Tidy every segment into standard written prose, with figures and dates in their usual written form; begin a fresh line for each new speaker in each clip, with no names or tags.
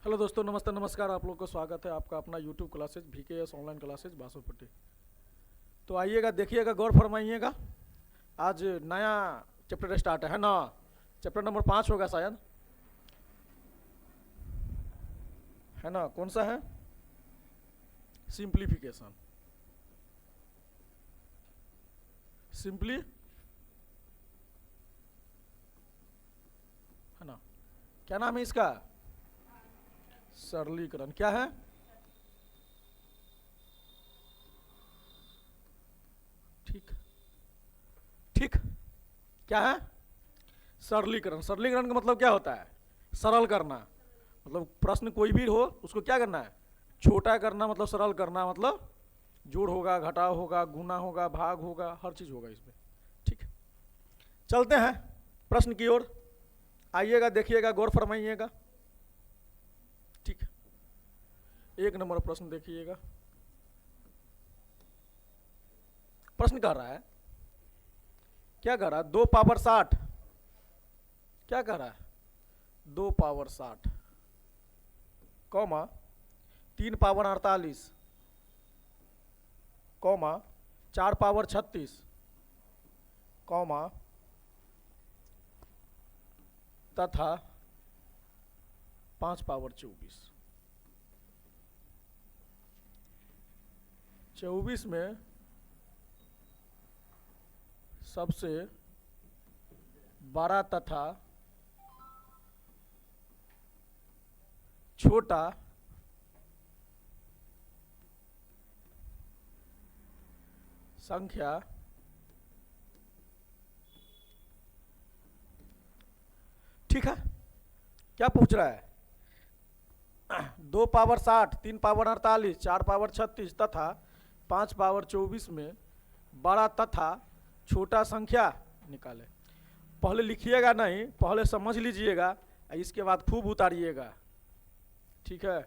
Hello दोस्तों, नमस्ते नमस्कार। आप लोग को स्वागत है आपका अपना YouTube classes VKS online classes Basopatti. तो आइएगा, देखिएगा, गौर फरमाइएगा। आज नया चैप्टर स्टार्ट है ना। चैप्टर नंबर 5 होगा शायद, है ना। कौन सा है? सिंप्लीफिकेशन। सिंपली, है ना। क्या नाम है इसका? सरलीकरण। क्या है? ठीक ठीक। क्या है? सरलीकरण। सरलीकरण का मतलब क्या होता है? सरल करना। मतलब प्रश्न कोई भी हो उसको क्या करना है? छोटा करना, मतलब सरल करना, मतलब जोड़ होगा, घटाव होगा, गुना होगा, भाग होगा, हर चीज होगा इसमें। ठीक। चलते हैं प्रश्न की ओर। आइएगा, देखिएगा, गौर फरमाइएगा। ठीक। 1 नंबर प्रश्न देखिएगा। प्रश्न कह रहा है, क्या कह रहा है? 2 पावर 60। क्या कह रहा है? 2 power 60 comma 3 power 48 comma 4 power 36 comma तथा 5 पावर 24। 24 में सबसे बड़ा तथा छोटा संख्या ठीक है। क्या पूछ रहा है? 2 पावर 60, 3 पावर 48, 4 पावर 36 तथा 5 पावर 24 में बड़ा तथा छोटा संख्या निकाले। पहले लिखिएगा नहीं, पहले समझ लीजिएगा, इसके बाद खूब उतारिएगा। ठीक है।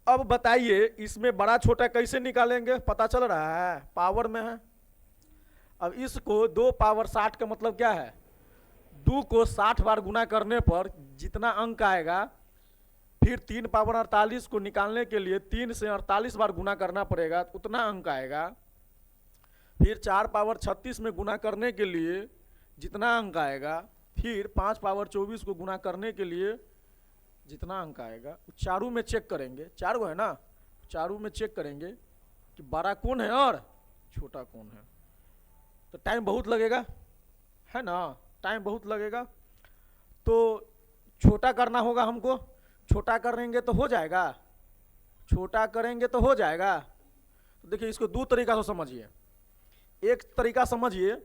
अब बताइए, इसमें बड़ा छोटा कैसे निकालेंगे? पता चल रहा है, पावर में है। अब इसको 2 पावर 60 का मतलब क्या है? 2 को 60 बार गुना करने पर जितना अंक आएगा, फिर 3 पावर 48 को निकालने के लिए 3 से 48 बार गुना करना पड़ेगा, उतना अंक आएगा। फिर 4 पावर 36 में गुना करने के लिए जितना अंक आएगा, फिर 5 पावर 24 को गुना करने के लिए जितना अंक आएगा, चारों में चेक करेंगे। 4 है ना, चारों में चेक करेंगे कि बड़ा कौन है और छोटा कौन है। तो टाइम बहुत लगेगा, है ना, टाइम बहुत लगेगा। तो छोटा करना होगा हमको। छोटा करेंगे तो हो जाएगा, छोटा करेंगे तो हो जाएगा। तो देखिए, इसको 2 तरीका से समझिए। एक तरीका समझिए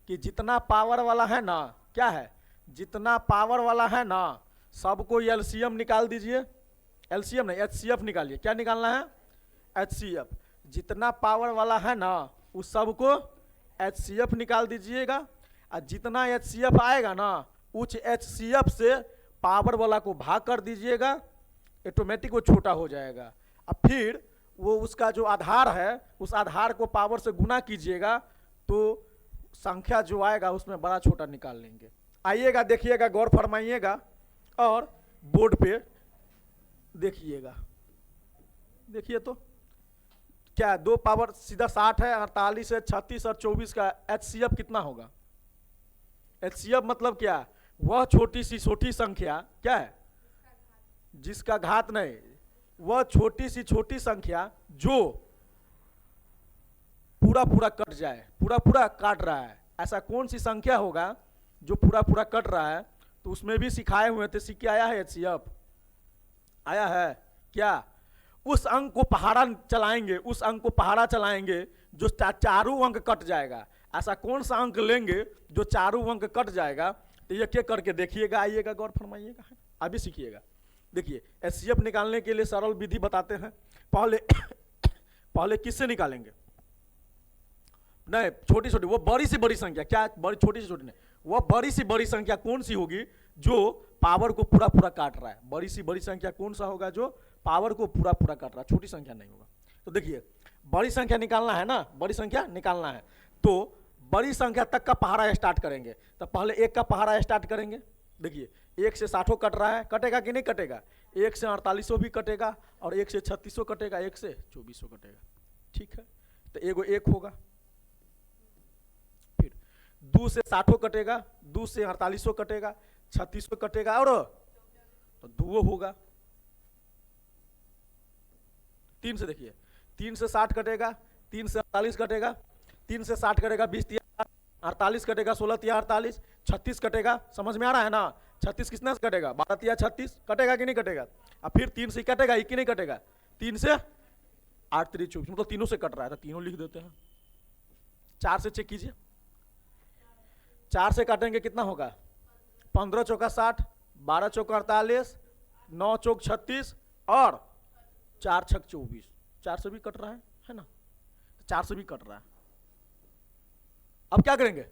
कि जितना पावर वाला है ना, क्या है, जितना पावर वाला है ना, सबको एलसीएम निकाल दीजिए। एलसीएम नहीं, एचसीएफ निकालिए। क्या निकालना है? एचसीएफ। जितना पावर वाला है ना, उस सबको एचसीएफ निकाल दीजिएगा। और जितना एचसीएफ आएगा ना, उस एचसीएफ से पावर वाला को भाग कर दीजिएगा, ऑटोमेटिक वो छोटा हो जाएगा। अब फिर वो उसका जो आधार है, उस आधार को पावर से गुना कीजिएगा, तो संख्या जो आएगा उसमें बड़ा छोटा निकाल लेंगे। आइएगा, देखिएगा, गौर फरमाइएगा और बोर्ड पे देखिएगा। देखिए तो क्या 2 पावर सीधा 60 है, 48 है, 36 और 24 का एचसीएफ कितना होगा? एचसीएफ मतलब क्या? वह छोटी सी छोटी संख्या, क्या है, जिसका घात नहीं, वह छोटी सी छोटी संख्या जो पूरा पूरा कट जाए, पूरा पूरा काट रहा है। ऐसा कौन सी संख्या होगा जो पूरा पूरा कट रहा है? तो उसमें भी सिखाए हुए थे, सीख के आया है एचसीएफ, आया है क्या? उस अंक को पहाड़ा चलाएंगे, उस अंक को पहाड़ा चलाएंगे जो चारों अंक कट जाएगा। ऐसा कौन सा अंक लेंगे जो चारों अंक कट जाएगा? तो ये क्या करके देखिएगा, आइएगा, गौर फरमाइएगा, अभी सीखिएगा। देखिए, एचसीएफ निकालने के लिए सरल विधि बताते हैं। पहले पहले किससे निकालेंगे? नहीं, छोटी छोटी, वो बड़ी से बड़ी संख्या। क्या बड़ी? छोटी से छोटी नहीं, वह बड़ी से बड़ी संख्या कौन सी होगी जो पावर को पूरा पूरा काट रहा है? बड़ी सी बड़ी संख्या कौन सा होगा जो पावर को पूरा पूरा काट रहा है? छोटी संख्या नहीं होगा। तो देखिए, बड़ी संख्या निकालना है ना, बड़ी संख्या निकालना है, तो बड़ी संख्या तक का पहाड़ा स्टार्ट करेंगे। तो पहले 1 का पहाड़ा स्टार्ट करेंगे। देखिए, 1 से 60 कट रहा है, कटेगा कि नहीं कटेगा? 1 से 48 भी कटेगा और 1 से 36 कटेगा, 1 से 24 कटेगा। ठीक है, तो एगो 1 होगा। फिर 2 से 60 कटेगा, 2 से 48 कटेगा, 36 कटेगा और तो 2 होगा। 3 से देखिए, 3 से 60 कटेगा, 3 से 48 कटेगा, 3 से 60 कटेगा 20 तिया 48 कटेगा, 16 तिया 48, 36 कटेगा। समझ में आ रहा है ना? 36 किसने से कटेगा? 12 तिया 36 कटेगा कि नहीं कटेगा? अब फिर 3 से कटेगा कि नहीं कटेगा? 3 से 8 3 24, मतलब तीनों से कट रहा है, तो तीनों लिख देते हैं। 4 से चेक कीजिए, 4 से काटेंगे कितना होगा? 15 चौका 60, 12 चौका 48, 9 चौक 36 और 4 छक 24। 4 से भी कट रहा है ना? 4 से भी कट रहा है। अब क्या करेंगे?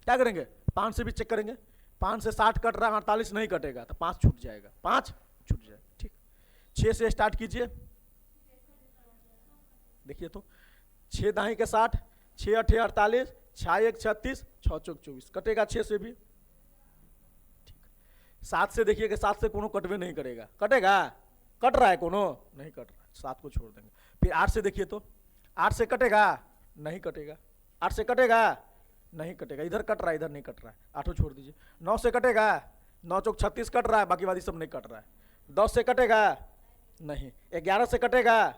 क्या करेंगे? 5 से भी चेक करेंगे। 5 से 60 कट रहा है, 48 नहीं कटेगा, तो 5 छूट जाएगा, 5 छूट जाएगा। ठीक, 6 से स्टार्ट कीजिए। देखिए तो 6 दाही के 60, 6 8 48, 6 1 36, 6 चौक 24 कटेगा 6 से भी। ठीक, 7 से देखिए कि 7 से कोनो कटवे नहीं करेगा, कटेगा? कट रहा है कोनो? नहीं कट रहा है, 7 को छोड़ देंगे। फिर 8 से देखिए तो 8 से कटेगा? नहीं कटेगा। 8 से कटेगा? नहीं कटेगा, इधर कट रहा है, इधर नहीं कट रहा है, 8 छोड़ दीजिए। 9 से कटेगा? 9 चौक 36 कट रहा है, बाकी वाली सब नहीं कट रहा है। 10 से कटेगा? नहीं। 11 से कटेगा?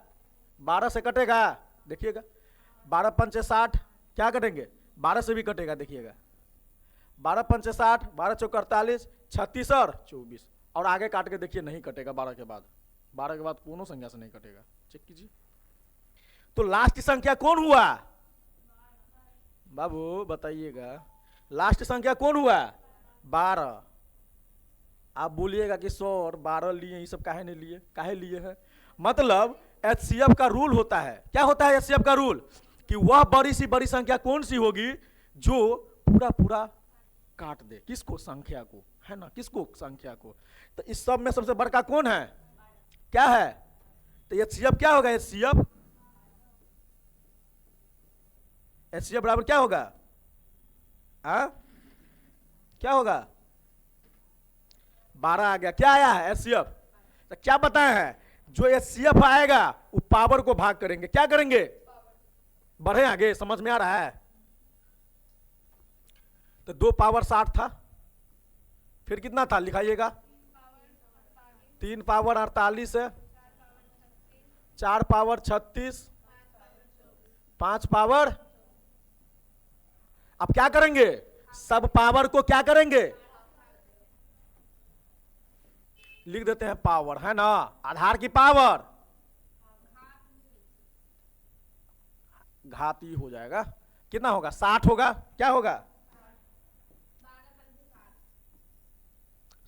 12 से कटेगा? देखिएगा, 12 पंचे 60, क्या कटेंगे? 12 से भी कटेगा, देखिएगा 12 पंचे 60, 12 चौक 48, 36 और 24, और आगे काट के देखिए नहीं कटेगा। 12 के बाद, 12 के बाद कोनो संख्या से नहीं कटेगा। चेक कीजिए तो लास्ट संख्या कौन हुआ? बाबू बताइएगा, लास्ट संख्या कौन हुआ? 12। आप बोलिएगा कि सर 12 लिए, ये सब काहे नहीं लिए? काहे लिए है? मतलब एचसीएफ का रूल होता है। क्या होता है एचसीएफ का रूल? कि वह बड़ी सी बड़ी संख्या कौन सी होगी जो पूरा पूरा काट दे। किसको? संख्या को, है ना? किसको? संख्या को। तो इस सब में सबसे बड़का कौन है? क्या है? तो एचसीएफ क्या होगा? एचसीएफ बराबर क्या होगा? क्या होगा? 12 आ गया। क्या आया है? एचसीएफ। तो क्या बताए हैं? जो एचसीएफ आएगा वो पावर को भाग करेंगे। क्या करेंगे? बढ़े आगे, समझ में आ रहा है? तो 2 पावर 60 था, फिर कितना था लिखाइएगा? 3 पावर 48 है, 4 पावर 36, 5 पावर। अब क्या करेंगे? सब पावर को क्या करेंगे? लिख देते हैं पावर, है ना? आधार की पावर घाती हो जाएगा। कितना होगा? 60 होगा। क्या होगा?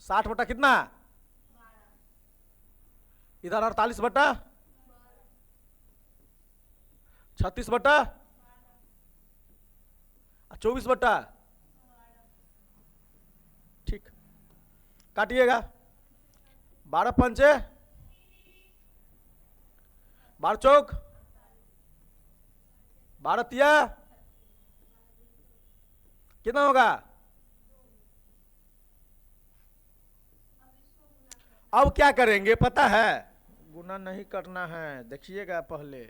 60 बटा कितना? इधर 48 बटा 36 बटा 24 बटा। ठीक, काटिएगा। 12 पंचे 12 चौक 12 तिया कितना होगा? अब क्या करेंगे पता है? गुना नहीं करना है, देखिएगा पहले।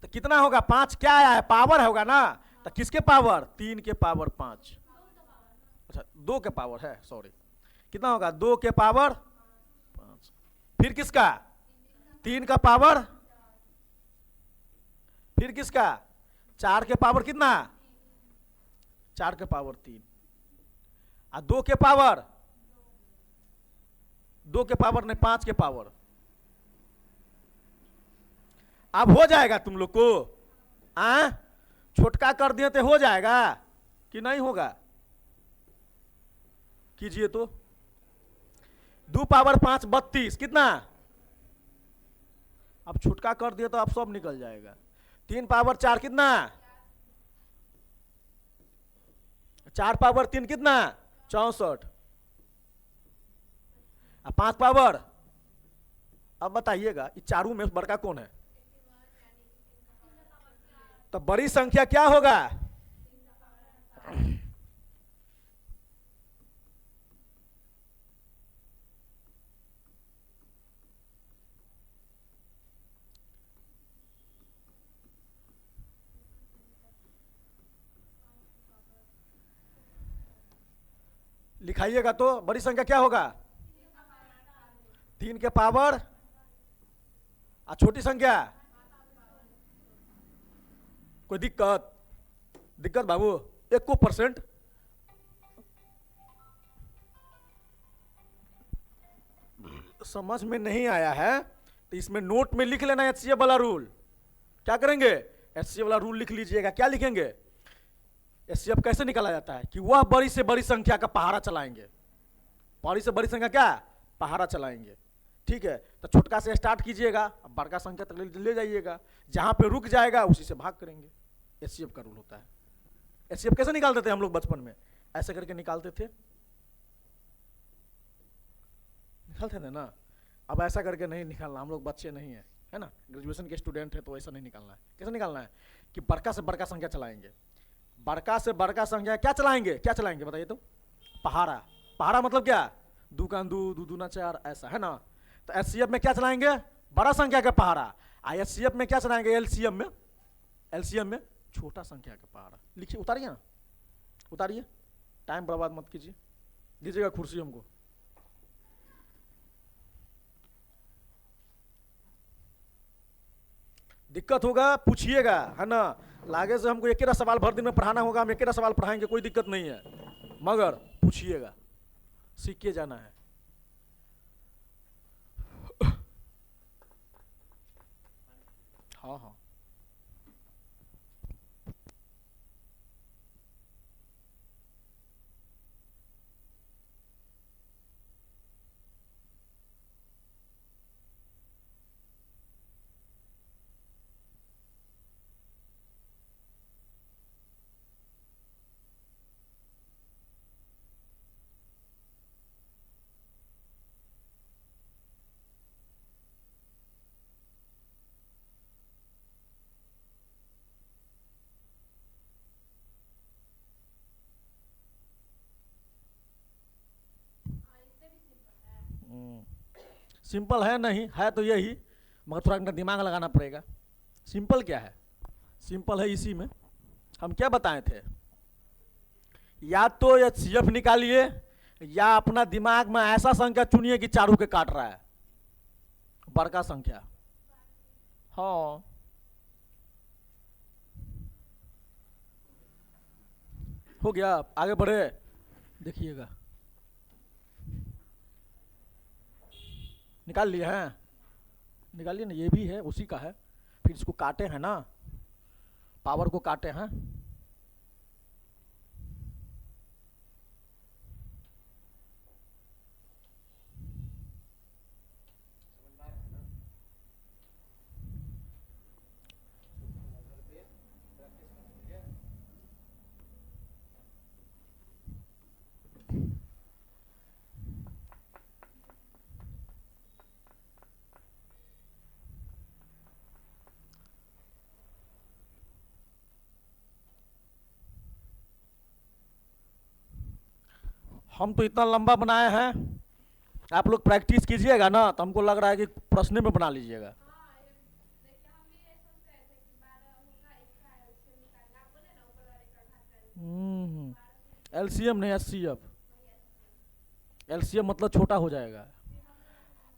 तो कितना होगा? 5 क्या आया है? पावर होगा ना? तो किसके पावर? 3 के पावर 5। अच्छा 2 के पावर है, सॉरी। कितना होगा? 2 के पावर 5। फिर किसका? 3 का पावर, फिर किसका? 4 के पावर कितना? 4 के पावर 3 और 2 के पावर, 2 के पावर नहीं 5 के पावर। अब हो जाएगा तुम लोग को? छोटका कर दिए तो हो जाएगा कि नहीं होगा? कीजिए तो। 2 पावर 5 32 कितना? अब छोटका कर दिए तो अब सब निकल जाएगा। 3 पावर 4 कितना? 4 पावर 3 कितना? 64। 5 पावर, अब बताइएगा ये चारों में बड़का कौन है? तो बड़ी संख्या क्या होगा? लिखाइएगा तो बड़ी संख्या क्या होगा? 3 के पावर, और छोटी संख्या? कोई दिक्कत? दिक्कत बाबू? 1%। समझ में नहीं आया है तो इसमें नोट में लिख लेना एचसीएफ वाला रूल। क्या करेंगे? एचसीएफ वाला रूल लिख लीजिएगा। क्या लिखेंगे? एचसीएफ कैसे निकाला जाता है कि वह बड़ी से बड़ी संख्या का पहाड़ा चलाएंगे। बड़ी से बड़ी संख्या क्या? पहाड़ा चलाएंगे। ठीक है, तो छोटका से स्टार्ट कीजिएगा, अब बड़का संख्या तक ले जाइएगा, जहां पे रुक जाएगा उसी से भाग करेंगे। एचसीएफ का रूल होता है। एचसीएफ कैसे निकालते थे हम लोग बचपन में? ऐसे करके निकालते थे, निकालते थे ना। अब ऐसा करके नहीं निकालना, हम लोग बच्चे नहीं है, है ना, ग्रेजुएशन के स्टूडेंट है, तो ऐसा नहीं निकालना है। कैसे निकालना है कि बड़का से बड़का संख्या चलाएंगे। बड़का से बड़का संख्या क्या चलाएंगे? क्या चलाएंगे बताइए तो? पहाड़ा। पहाड़ा मतलब क्या? 2 का 2, 2 दूना 4, ऐसा है ना। तो एचसीएफ में क्या चलाएंगे? बड़ा संख्या का पहाड़ा। एचसीएफ में क्या चलाएंगे? एलसीएम में, एलसीएम में छोटा संख्या का पहाड़ा। लिखिए, उतारिए ना, उतारिए, टाइम बर्बाद मत कीजिए। दीजिएगा कुर्सी हमको। दिक्कत होगा पूछिएगा, है ना। लागे से हमको एक ही सवाल भर दिन में पढ़ाना होगा, हम एक ही सवाल पढ़ाएंगे, कोई दिक्कत नहीं है, मगर पूछिएगा, सीख के जाना है। हाँ हाँ, सिंपल है नहीं है तो यही, मगर थोड़ा अपना दिमाग लगाना पड़ेगा। सिंपल क्या है? सिंपल है इसी में हम क्या बताए थे, या तो एचसीएफ निकालिए, या अपना दिमाग में ऐसा संख्या चुनिए कि चारों के काट रहा है, बड़का संख्या। हाँ, हो गया, आगे बढ़े, देखिएगा। निकाल लिए हैं? निकालिए ना, ये भी है, उसी का है। फिर इसको काटे हैं ना, पावर को काटे हैं। हम तो इतना लंबा बनाए हैं, आप लोग प्रैक्टिस कीजिएगा ना, तो हमको लग रहा है कि प्रश्न में बना लीजिएगा। एलसीएम नहीं, एचसीएफ। एलसीएम मतलब छोटा हो जाएगा।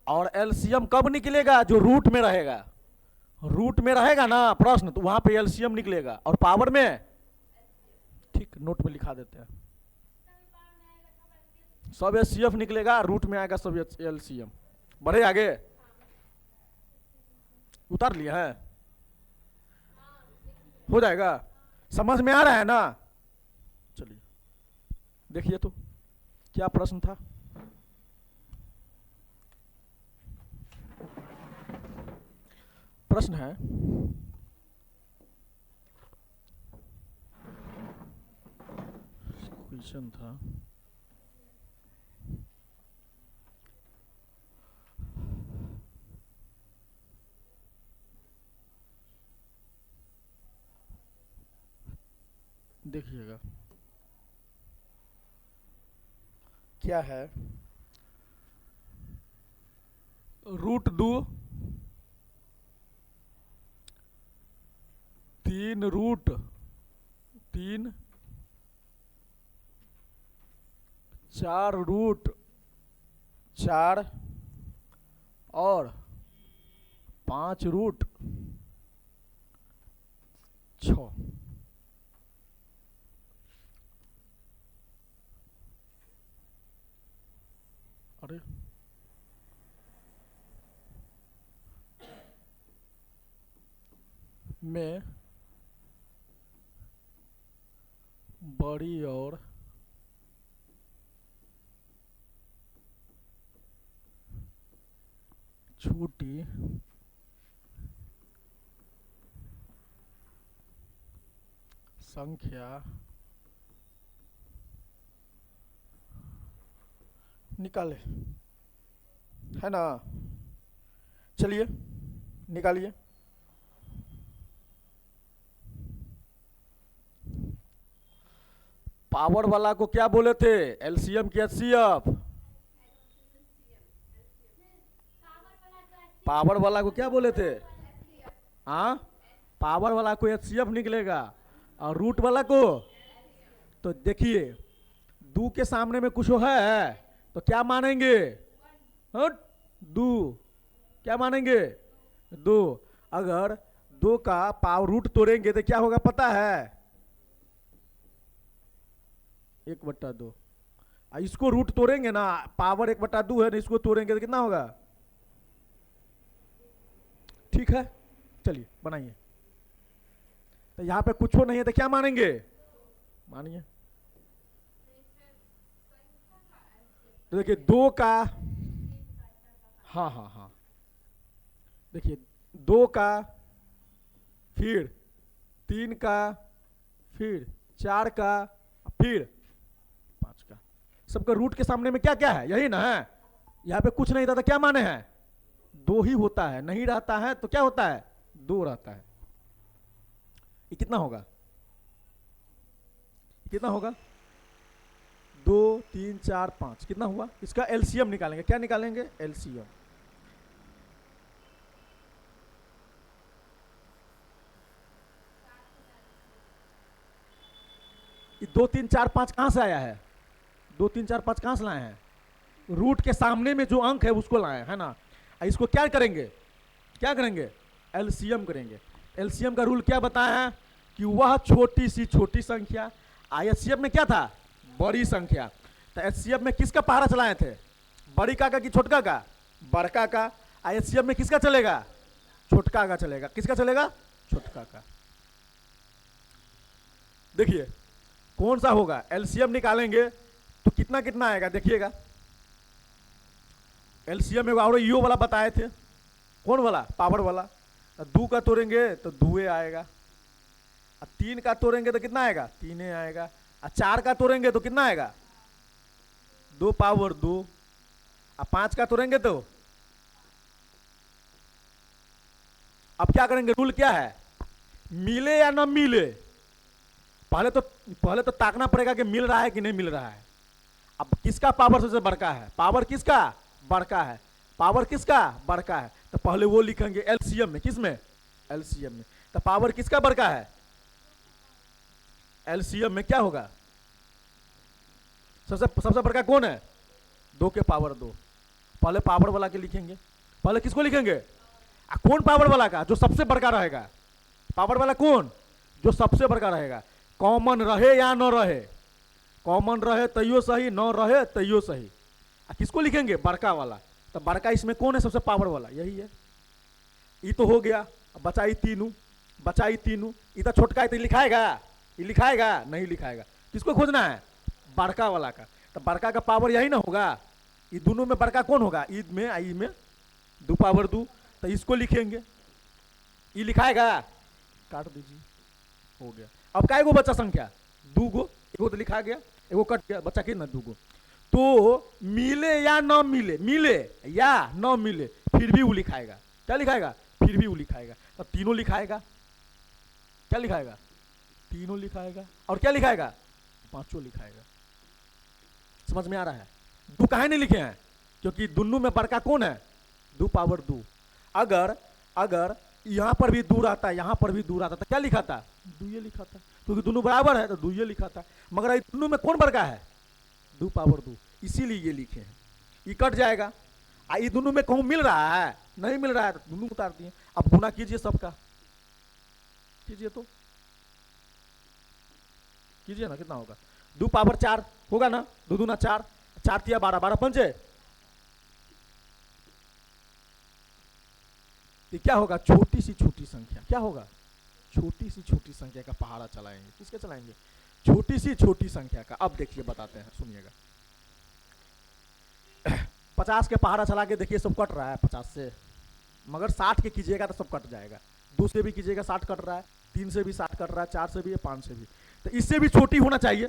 और एलसीएम कब निकलेगा? जो रूट में रहेगा। रूट में रहेगा ना प्रश्न, तो वहां पे एलसीएम निकलेगा, और पावर में, ठीक, नोट में लिखा देते हैं, सब एचसीएफ निकलेगा, रूट में आएगा सब एलसीएम। बढ़े आगे, उतार लिया है, हो जाएगा। समझ में आ रहा है ना? चलिए देखिए तो क्या प्रश्न था। प्रश्न है, क्वेश्चन था, देखिएगा क्या है। रूट 2 3 रूट 3 4√4 और 5√6। अरे में बड़ी और छोटी संख्या निकाले, है ना। चलिए निकालिए। पावर वाला को क्या बोले थे, एलसीएम की एचसीएफ। पावर वाला को क्या बोले थे, हाँ, पावर वाला को एचसीएफ निकलेगा और रूट वाला को। तो देखिए दो के सामने में कुछ है तो क्या मानेंगे, दो, क्या मानेंगे, दो। अगर दो का पावर रूट तोड़ेंगे तो क्या होगा पता है, 1/2। इसको रूट तोड़ेंगे ना, पावर 1/2 है ना, इसको तोड़ेंगे तो कितना होगा। ठीक है, चलिए बनाइए। तो यहां पे कुछ नहीं है तो क्या मानेंगे, मानिए। तो देखिए 2 का, हाँ हाँ हाँ, देखिए 2 का, फिर 3 का, फिर 4 का, फिर 5 का। सबका रूट के सामने में क्या क्या है, यही ना है। यहाँ पे कुछ नहीं था तो क्या माने हैं, 2 ही होता है, नहीं रहता है तो क्या होता है, 2 रहता है। ये कितना होगा, कितना होगा, 2 3 4 5, कितना हुआ। इसका एलसीएम निकालेंगे, क्या निकालेंगे, एलसीएम। ये 2 3 4 5 कहां से आया है, 2 3 4 5 कहां से लाए हैं, रूट के सामने में जो अंक है उसको लाए है ना। इसको क्या करेंगे, क्या करेंगे, एलसीएम करेंगे। एलसीएम का रूल क्या बताया है कि वह छोटी सी छोटी संख्या, एचसीएफ में क्या था, बड़ी संख्या। तो एचसीएफ में किसका पहाड़ा चलाए थे, बड़ी का कि छोटका का, बड़का का। एचसीएफ में किसका चलेगा, छोटका का चलेगा। किसका चलेगा, छोटका का। देखिए कौन सा होगा, एलसीएम निकालेंगे तो कितना कितना आएगा, देखिएगा। एलसीएम में और यो वाला बताए थे, कौन वाला, पावर वाला। 2 का तोड़ेंगे तो 2 आएगा, 3 का तोड़ेंगे तो कितना आएगा, 3 आएगा। 4 का तोड़ेंगे तो कितना आएगा, 2 पावर 2। 5 का तोड़ेंगे तो, अब क्या करेंगे, रूल क्या है, मिले या ना मिले। पहले तो ताकना पड़ेगा कि मिल रहा है कि नहीं मिल रहा है। अब किसका पावर सबसे बड़का है, पावर किसका बड़का है, पावर किसका बड़का है। तो पहले वो लिखेंगे एलसीएम में, किसमें, एलसीएम में। तो पावर किसका बड़का है, एलसीएम में क्या होगा, सबसे बड़का कौन है, 2 के पावर 2। पहले पावर वाला के लिखेंगे, पहले किसको लिखेंगे, कौन पावर वाला का, जो सबसे बड़का रहेगा। पावर वाला कौन, जो सबसे बड़का रहेगा। कॉमन रहे या न रहे, कॉमन रहे तैयो सही, न रहे तैयो सही। किसको लिखेंगे, बड़का वाला। तो बड़का इसमें कौन है, सबसे पावर वाला, यही है। ये तो हो गया, बचाई तीनों, बचाई तीनों। ये तो छोटका है तो लिखाएगा, ये लिखाएगा नहीं लिखाएगा। किसको खोजना है, बड़का वाला का। तो बड़का का पावर यही ना होगा, ये दोनों में बड़का कौन होगा, ईद में आई में 2 पावर 2। तो इसको लिखेंगे, ये लिखाएगा, काट दीजिए, हो गया। अब क्या गो बच्चा संख्या, 2 गो, एगो तो लिखा गया, एगो कट गया, बच्चा कितना, 2 गो। तो मिले या न मिले, मिले या न मिले, फिर भी वो लिखाएगा। क्या लिखाएगा, फिर भी वो लिखाएगा। तो तीनों लिखाएगा, क्या लिखाएगा, तीनों लिखाएगा। और क्या लिखाएगा, 5 लिखाएगा। समझ में आ रहा है। 2 काहे नहीं लिखे हैं, क्योंकि दोनों में बड़का कौन है, 2 पावर 2। अगर यहां पर भी 2 रहता, यहां पर भी 2 रहता तो क्या लिखा था, 2 लिखा था। क्योंकि दोनों बराबर है तो 2 लिखा था। मगर दोनों में कौन बड़का है, 2 पावर 2। इसीलिए ये लिखे हैं। ये कट जाएगा, ये दोनों में कहूँ मिल रहा है, नहीं मिल रहा है तो दोनों उतार दिए। अब गुना कीजिए सबका, कीजिए तो कीजिए ना, कितना होगा? 2 पावर 4 होगा ना, 2 दूना 4, 4 तिया 12, 12 पंचे, तो क्या होगा? छोटी सी छोटी संख्या, क्या होगा? छोटी सी छोटी संख्या का पहाड़ा चलाएंगे। किसके चलाएंगे? छोटी सी छोटी संख्या का। अब देखिए बताते हैं, सुनिएगा। 50 के पहाड़ा चला के देखिए, सब कट रहा है 50 से, मगर 60 के कीजिएगा तो सब कट जाएगा। 2 से भी कीजिएगा 60 कट रहा है, 3 से भी 60 कट रहा है, 4 से भी, 5 से भी। तो इससे भी छोटी होना चाहिए।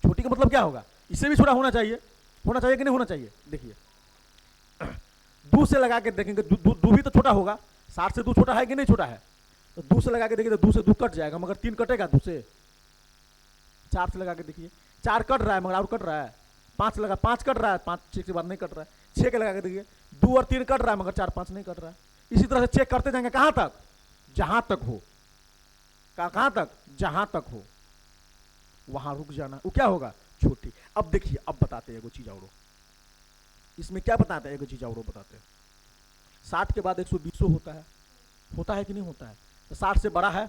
छोटी का मतलब क्या होगा? इससे भी छोटा होना चाहिए। होना चाहिए कि नहीं होना चाहिए? देखिए 2 से लगा के देखेंगे, 2 भी तो छोटा होगा। 60 से 2 छोटा है कि नहीं छोटा है? तो 2 से लगा के देखिए तो 2 से 2 कट जाएगा, मगर 3 कटेगा 2 से। 4 से लगा के देखिए, 4 कट रहा है मगर और कट रहा है। 5 लगा, 5 कट रहा है, 5 6 के बाद नहीं कट रहा है। 6 के लगा के देखिए, 2 और 3 कट रहा है मगर 4 5 नहीं कट रहा है। इसी तरह से चेक करते जाएंगे, कहाँ तक? जहाँ तक हो। कहाँ तक? जहाँ तक हो वहाँ रुक जाना। वो क्या होगा? छोटी। अब देखिए, अब बताते हैं एगो चीज और। इसमें क्या बताते हैं? एगो चीज और बताते हैं। 60 के बाद 120 होता है, होता है कि नहीं होता है? तो 60 से बड़ा है,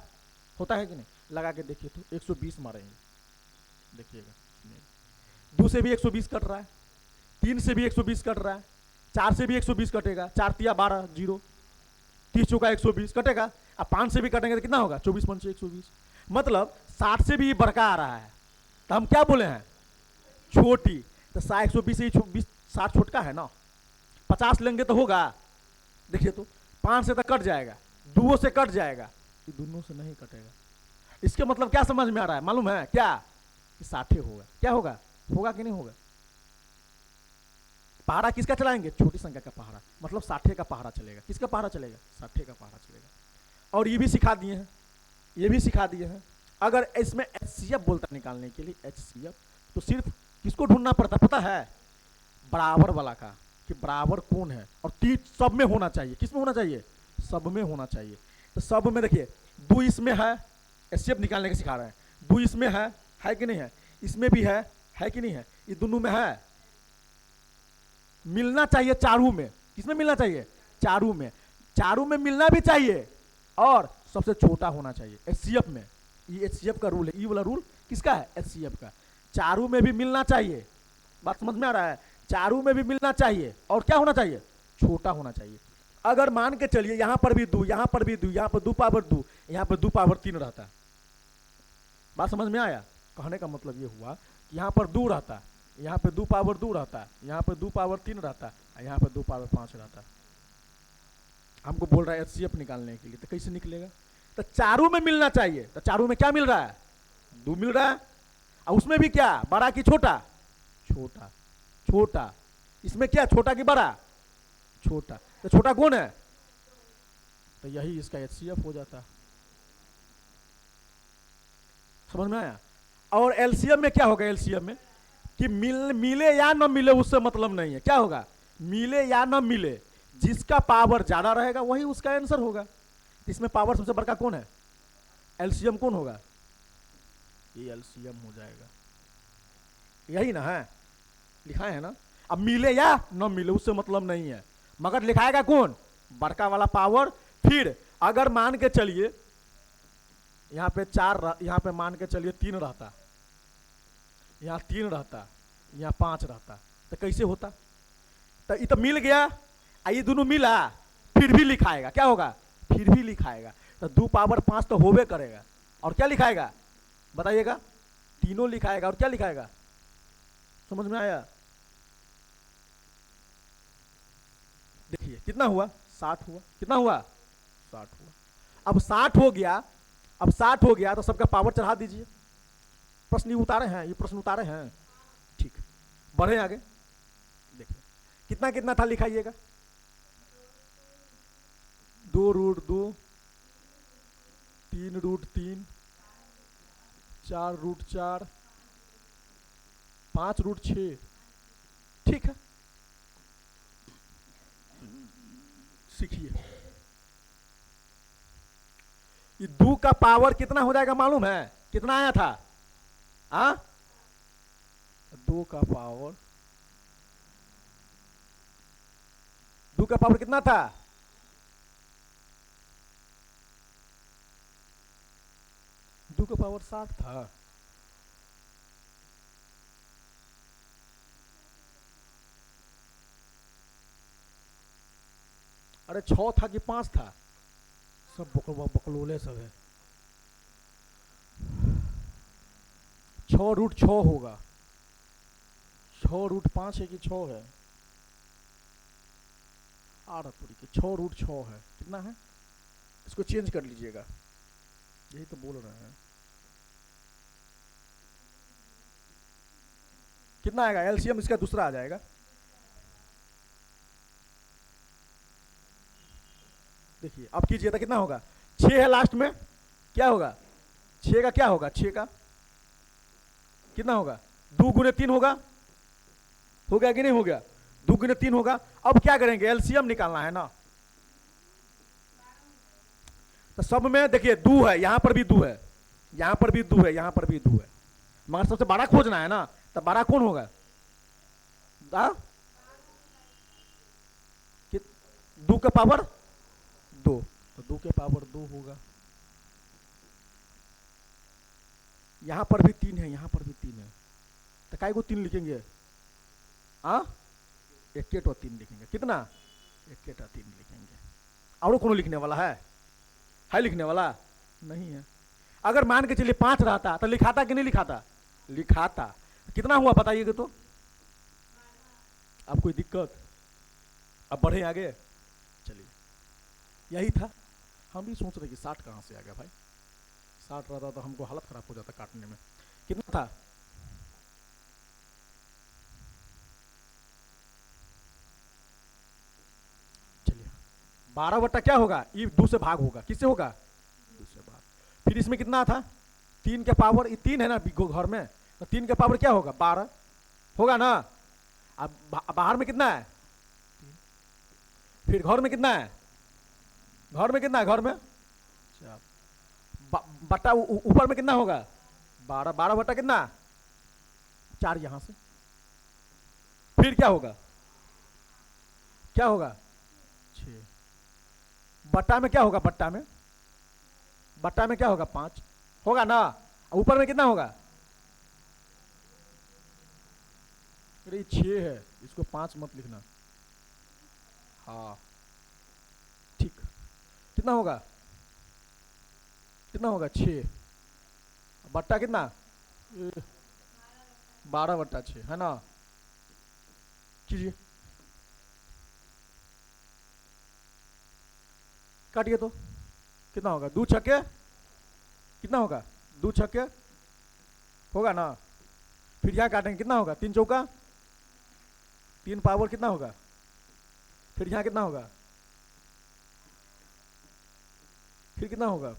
होता है कि नहीं? लगा के देखिए तो 120 मारेंगे, देखिएगा। 2 से भी 120 कट रहा है, 3 से भी 120 कट रहा है, 4 से भी 120 कटेगा। 4 तिया 12, 0, 30 चौका 120 कटेगा। अब 5 से भी कटेंगे तो कितना होगा? 24 पंचे 120। मतलब 60 से भी बढ़का आ रहा है, तो हम क्या बोले हैं? छोटी। तो 120 से 60 छोटका है ना। 50 लेंगे तो होगा, देखिए तो 5 से तो कट जाएगा, 2 से कट जाएगा, ये दोनों से नहीं कटेगा। इसके मतलब क्या समझ में आ रहा है? मालूम है क्या? कि 60 होगा। क्या होगा? होगा कि नहीं होगा? पहाड़ा किसका चलाएंगे? छोटी संख्या का पहाड़ा, मतलब 60 का पहाड़ा चलेगा। किसका पहाड़ा चलेगा? 60 का पहाड़ा चलेगा। और ये भी सिखा दिए हैं, ये भी सिखा दिए हैं। अगर इसमें HCF बोलता निकालने के लिए, HCF, तो सिर्फ किसको ढूंढना पड़ता पता है? बराबर वाला का, कि बराबर कौन है। और 3 सब में होना चाहिए। किस में होना चाहिए? सब में होना चाहिए। तो सब में देखिए, 2 इसमें है, HCF निकालने के सिखा रहे हैं। 2 इसमें है कि नहीं है? इसमें भी है कि नहीं है? ये दोनों में है। मिलना चाहिए चारों में। किसमें मिलना चाहिए? चारों में। चारों में मिलना भी चाहिए, और सबसे छोटा होना चाहिए HCF में। ये HCF का रूल है। ये वाला रूल किसका है? HCF का। चारों में भी मिलना चाहिए। बात समझ में आ रहा है? चारों में भी मिलना चाहिए, और क्या होना चाहिए? छोटा होना चाहिए। अगर मान के चलिए यहाँ पर भी 2, यहाँ पर भी 2, यहाँ पर 2 पावर 2, यहाँ पर 2 पावर 3 रहता। बात समझ में आया? कहने का मतलब ये हुआ कि यहाँ पर 2 रहता, यहाँ पे 2 पावर 2 रहता, यहाँ पे 2 पावर 3 रहता, यहाँ पे 2 पावर 5 रहता। हमको बोल रहा है HCF निकालने के लिए, तो कैसे निकलेगा? तो चारों में मिलना चाहिए। तो चारों में क्या मिल रहा है? 2 मिल रहा है। और उसमें भी क्या? बड़ा कि छोटा? छोटा। छोटा। इसमें क्या? छोटा कि बड़ा? छोटा। तो छोटा कौन है? तो यही इसका HCF हो जाता। समझ में आया? और LCM में क्या होगा? LCM में कि मिले या न मिले उससे मतलब नहीं है। क्या होगा? मिले या न मिले, जिसका पावर ज्यादा रहेगा वही उसका आंसर होगा। इसमें पावर सबसे बड़का कौन है? LCM कौन होगा? ये LCM हो जाएगा। यही ना है, लिखा है ना। अब मिले या न मिले उससे मतलब नहीं है, मगर लिखाएगा कौन? बड़का वाला पावर। फिर अगर मान के चलिए यहाँ पे 4, यहाँ पे मान के चलिए 3 रहता, यहाँ 3 रहता, यहाँ 5 रहता, तो कैसे होता? तो ये तो मिल गया, ये दोनों मिला, फिर भी लिखाएगा। क्या होगा? फिर भी लिखाएगा। तो 2 पावर 5 तो होबे करेगा। और क्या लिखाएगा? बताइएगा। तीनों लिखाएगा। और क्या लिखाएगा? समझ में आया? देखिए कितना हुआ? 60 हुआ। कितना हुआ? 60 हुआ। अब 60 हो गया, अब 60 हो गया तो सबका पावर चढ़ा दीजिए। प्रश्न उतारे हैं, ये प्रश्न उतारे हैं। ठीक, बढ़े आगे। देखिए कितना कितना था, लिखाइएगा। 2√2, 3√3, 4√4, 5√6। ठीक है, सीखिए। ये 2 का पावर कितना हो जाएगा मालूम है? कितना आया था? 2 का पावर 2 का पावर कितना था? दो का पावर 60 था। अरे 6 था कि 5 था? सब बकलोले सब है। 6√6 होगा। 6√5 है कि 6 है? आ रहा पूरी के 6√6 है। कितना है? इसको चेंज कर लीजिएगा, यही तो बोल रहे हैं। कितना आएगा एलसीएम? इसका दूसरा आ जाएगा। देखिए अब कीजिए तो कितना होगा? 6 है लास्ट में, क्या होगा? 6 का क्या होगा? 6 का कितना होगा? 2 गुने 3 होगा। हो गया कि नहीं हो गया? 2 गुने 3 होगा। अब क्या करेंगे? एलसीएम निकालना है ना। तो सब में देखिए 2 है, यहां पर भी 2 है, यहां पर भी 2 है, यहां पर भी 2 है, मगर सबसे बड़ा खोजना है ना। तो बड़ा कौन होगा? 2 का पावर 2, तो 2 के पावर 2 होगा। यहां पर भी 3 है, यहां पर भी 3 है, तो काय को 3 लिखेंगे? एक 3 लिखेंगे। कितना? एक 3 लिखेंगे। और कौन लिखने वाला है? लिखने वाला नहीं है। अगर मान के चलिए 5 रहता तो लिखाता कि नहीं लिखाता? लिखाता। कितना हुआ बताइएगा तो। अब कोई दिक्कत? अब बढ़े आगे, चलिए यही था। हम भी सोच रहे कि 60 कहां से आ गया भाई। 60 रहता तो हमको हालत खराब हो जाता काटने में। कितना था? चलिए 12 बट्टा क्या होगा? ये 2 से भाग होगा। किससे होगा? 2 से भाग। फिर इसमें कितना था? 3 के पावर, ये 3 है ना घर में, तो 3 के पावर क्या होगा? 12 होगा ना। अब बाहर में कितना है? फिर घर में कितना है? घर में कितना है? घर में 4 बट्टा ऊपर में कितना होगा? 12। 12 बट्टा कितना? 4 यहां से। फिर क्या होगा? क्या होगा? 6 बट्टा में क्या होगा? बट्टा में क्या होगा? 5 होगा ना। ऊपर में कितना होगा? अरे 6 है, इसको 5 मत लिखना। हाँ ठीक। कितना होगा? कितना होगा? 6 बट्टा कितना? 12 बट्टा 6 है ना। कीजिए, काटिए तो कितना होगा? 2 छक्के कितना होगा? 2 छक्के होगा ना। फिर यहाँ काटेंगे, कितना होगा? 3 चौका 3 पावर कितना होगा? फिर यहाँ कितना होगा? फिर कितना होगा?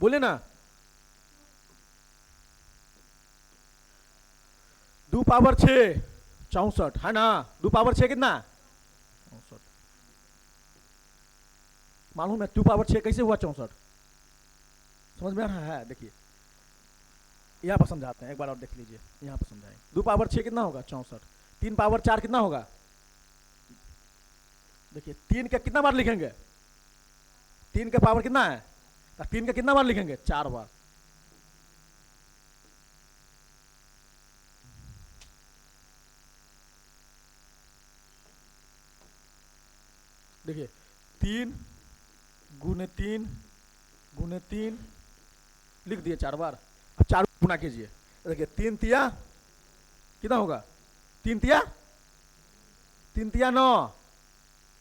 बोले ना। 2 पावर 6 64 है ना। 2 पावर 6 कितना? 64। मालूम है 2 पावर 6 कैसे हुआ 64? समझ में आ रहा है? देखिए यहाँ पर समझाते हैं, एक बार और देख लीजिए, यहाँ पर समझाएं। 2 पावर 6 कितना होगा? 64। 3 पावर 4 कितना होगा? देखिए 3 का कितना बार लिखेंगे? 3 का पावर कितना है? 3 का कितना बार लिखेंगे? 4 बार। देखिए 3 गुने 3 गुने 3 लिख दिए 4 बार। अब 4 गुना कीजिए। देखिए 3 तिया कितना होगा? 3 तिया 9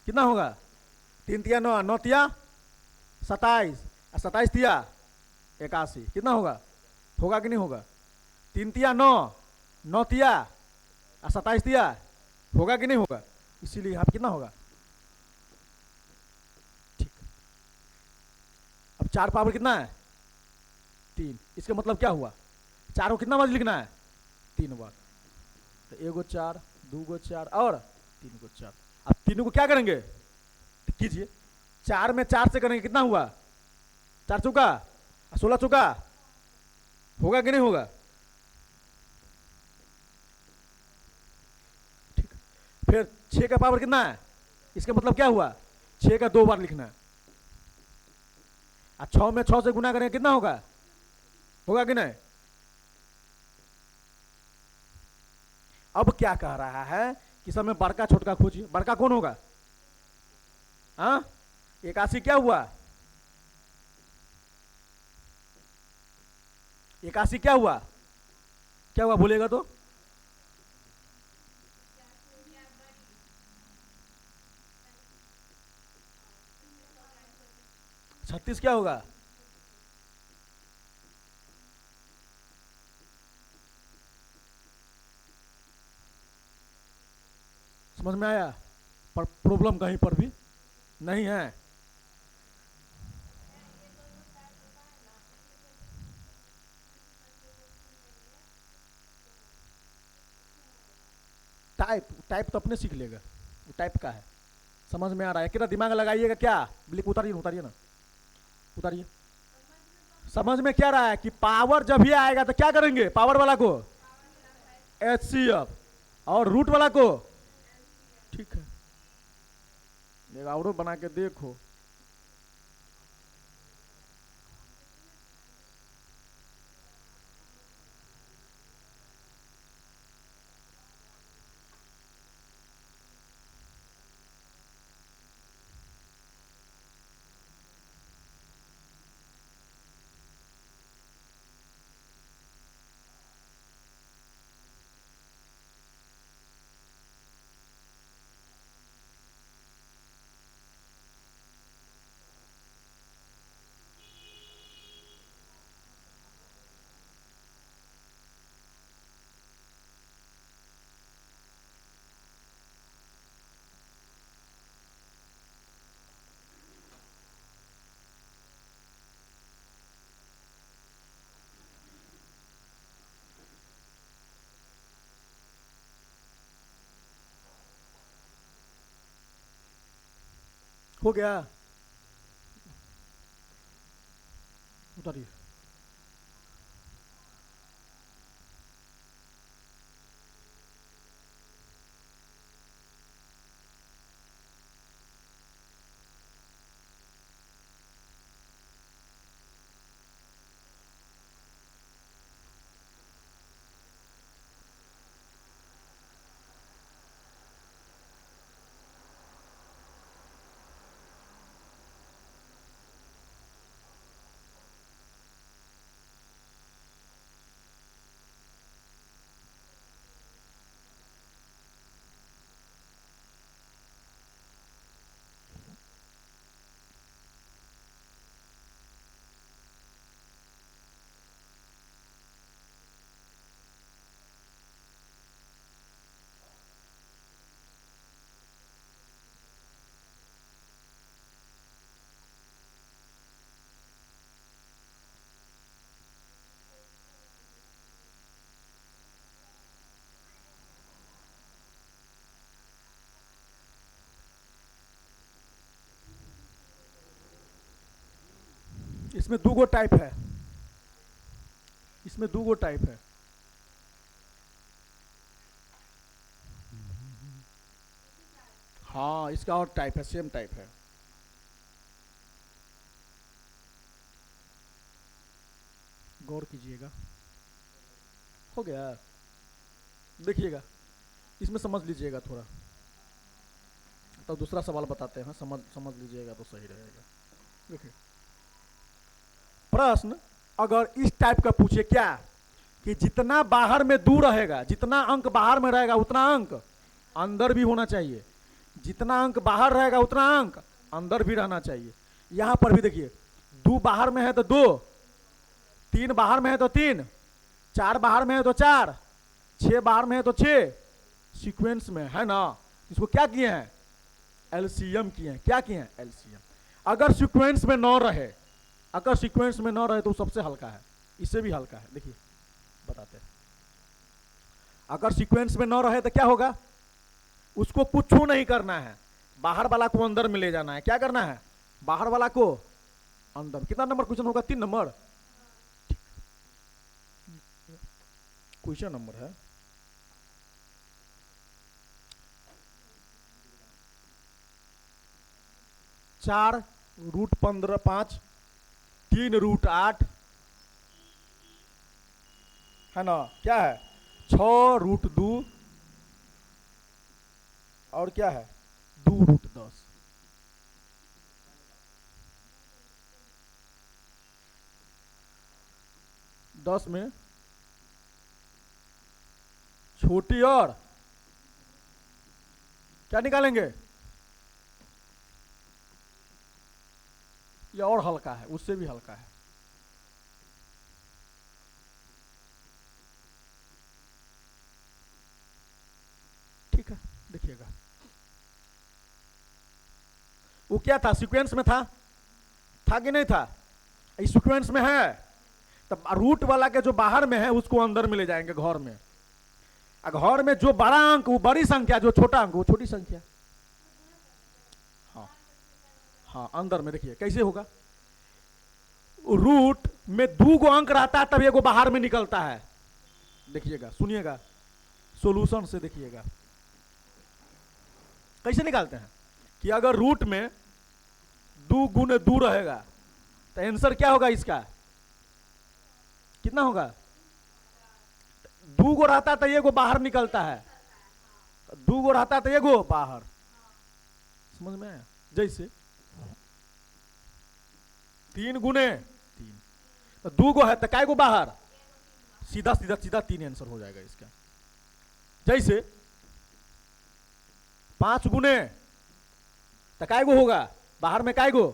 कितना होगा? 3 तिया 9, 9 तिया 27, 27 तिया 81 कितना होगा? होगा कि नहीं होगा? 3 तिया 9, 9 तिया 27 तिया होगा कि नहीं होगा? इसीलिए यहाँ पे कितना होगा? ठीक। अब 4 पावर कितना है? 3। इसका मतलब क्या हुआ? 4 को कितना बार लिखना है? 3 बार। तो 1 गो 4, 2 गो 4 और 3 गो 4। अब तीनों को क्या करेंगे? कीजिए। 4 में 4 से करेंगे, कितना हुआ? 4 चौका 16 चौका होगा कि नहीं होगा? ठीक। फिर 6 का पावर कितना है? इसका मतलब क्या हुआ, 6 का 2 बार लिखना है। 6 में 6 से गुना करेंगे कितना होगा, होगा कि नहीं। अब क्या कह रहा है कि सब में बड़का छोटका खोजिए, बड़का कौन होगा, हाँ 81 क्या हुआ, 81 क्या हुआ, क्या हुआ बोलेगा तो, छत्तीस क्या होगा, समझ में आया। पर प्रॉब्लम कहीं पर भी नहीं है। टाइप टाइप तो अपने सीख लेगा, वो टाइप का है, समझ में आ रहा है, कितना दिमाग लगाइएगा क्या, बिल्कुल उतारिए उतारिए ना, उतारिए। समझ में क्या रहा है कि पावर जब भी आएगा तो क्या करेंगे, पावर वाला को HCF और रूट वाला को, ठीक है, एक और बना के देखो। हो गया, उतारिए। इसमें दो गो टाइप है, इसमें दो गो टाइप है, हाँ इसका और टाइप है, सेम टाइप है। गौर कीजिएगा, हो गया, देखिएगा, इसमें समझ लीजिएगा थोड़ा, तो दूसरा सवाल बताते हैं, समझ समझ लीजिएगा तो सही रहेगा। देखिए प्रश्न अगर इस टाइप का पूछे क्या, कि जितना बाहर में दूर रहेगा, जितना अंक बाहर में रहेगा उतना अंक अंदर भी होना चाहिए, जितना अंक बाहर रहेगा उतना अंक अंदर भी रहना चाहिए। यहां पर भी देखिए, 2 बाहर में है तो 2, 3 बाहर में है तो 3, 4 बाहर में है तो 4, 6 बाहर में है तो 6, सीक्वेंस में है ना। इसको क्या किए हैं, एलसीएम किए हैं, क्या किए हैं, एलसीएम। अगर सीक्वेंस में न रहे, अगर सीक्वेंस में न रहे तो सबसे हल्का है, इससे भी हल्का है, देखिए बताते हैं। अगर सीक्वेंस में न रहे तो क्या होगा, उसको कुछ नहीं करना है, बाहर वाला को अंदर में ले जाना है, क्या करना है, बाहर वाला को अंदर। कितना नंबर क्वेश्चन होगा, 3 नंबर क्वेश्चन नंबर है। 4 रूट 15 5, 3 रूट 8 है ना, क्या है 6 रूट 2 और क्या है 2 रूट 10। दस में छोटी और क्या निकालेंगे, ये और हल्का है, उससे भी हल्का है। ठीक है, देखिएगा वो क्या था, सीक्वेंस में था कि नहीं था, इस सीक्वेंस में है, तब रूट वाला के जो बाहर में है उसको अंदर में ले जाएंगे घर में, घर में जो बड़ा अंक वो बड़ी संख्या, जो छोटा अंक वो छोटी संख्या। हाँ हाँ, अंदर में देखिए कैसे होगा, रूट में 2 गो अंक रहता है तब एगो बाहर में निकलता है। देखिएगा, सुनिएगा, सॉल्यूशन से देखिएगा कैसे निकालते हैं कि अगर रूट में 2 गुने 2 रहेगा तो आंसर क्या होगा इसका, कितना होगा, 2 गो रहता तो एगो बाहर निकलता है, 2 गो रहता तो एगो बाहर, समझ में आया। जैसे 3 गुने 3 तो 2 गो है तो काय गो बाहर, सीधा सीधा सीधा 3 आंसर हो जाएगा इसका। जैसे 5 गुने तो काय गो होगा, बाहर में काय गो,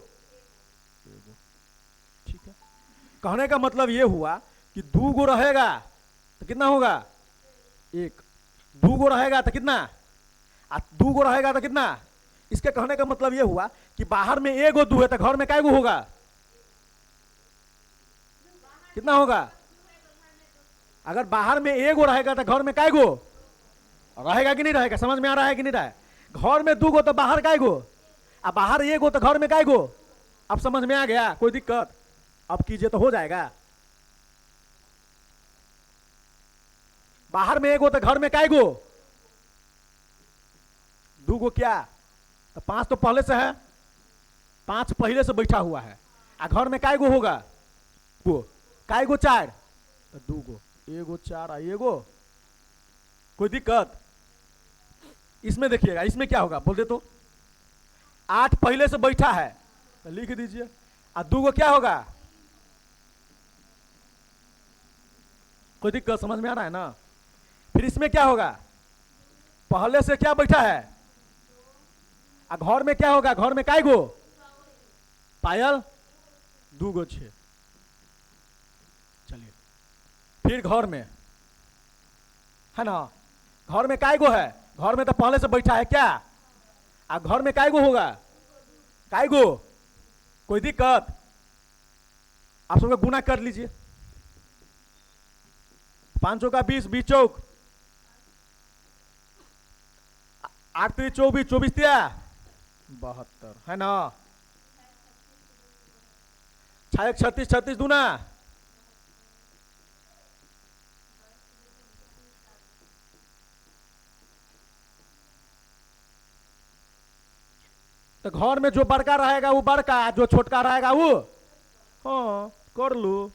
ठीक है। कहने का मतलब ये हुआ कि 2 गो रहेगा तो कितना होगा 1, 2 गो रहेगा तो कितना, 2 गो रहेगा तो कितना। इसके कहने का मतलब ये हुआ कि बाहर में एगो 2 है तो घर में काय गो होगा, कितना होगा, अगर बाहर में एगो रहेगा तो घर में काय गो रहेगा कि नहीं रहेगा, समझ में आ रहा है कि नहीं रहा है। घर में 2 गो तो बाहर काय गो, अब बाहर एगो तो घर में काय गो, अब समझ में आ गया, कोई दिक्कत, अब कीजिए तो हो जाएगा। बाहर में एगो तो घर में काय गो, 2 गो क्या, तो 5 तो पहले से है, 5 पहले से बैठा हुआ है, आ घर में काय गो होगा, गो काय गो 4 तो 2 गो, एगो 4 आ एगो, कोई दिक्कत। इसमें देखिएगा, इसमें क्या होगा बोल दे तो, 8 पहले से बैठा है तो लिख दीजिए, आ 2 गो क्या होगा, कोई दिक्कत, समझ में आ रहा है ना। फिर इसमें क्या होगा, पहले से क्या बैठा है, आ घर में क्या होगा, घर में काय गो, पायल 2 गो 6, चलिए फिर घर में है ना, घर में काय गो है, घर में तो पहले से बैठा है क्या, आ घर में काय गो होगा, काय गो, कोई दिक्कत। आप सबका गुना कर लीजिए, 5 चौका 20, 20 चौक 8 3 24, 24 तिया 72 है ना, 6 36, 36 दूना, तो घर में जो बड़का रहेगा वो बड़का, जो छोटका रहेगा वो, हाँ कर लो,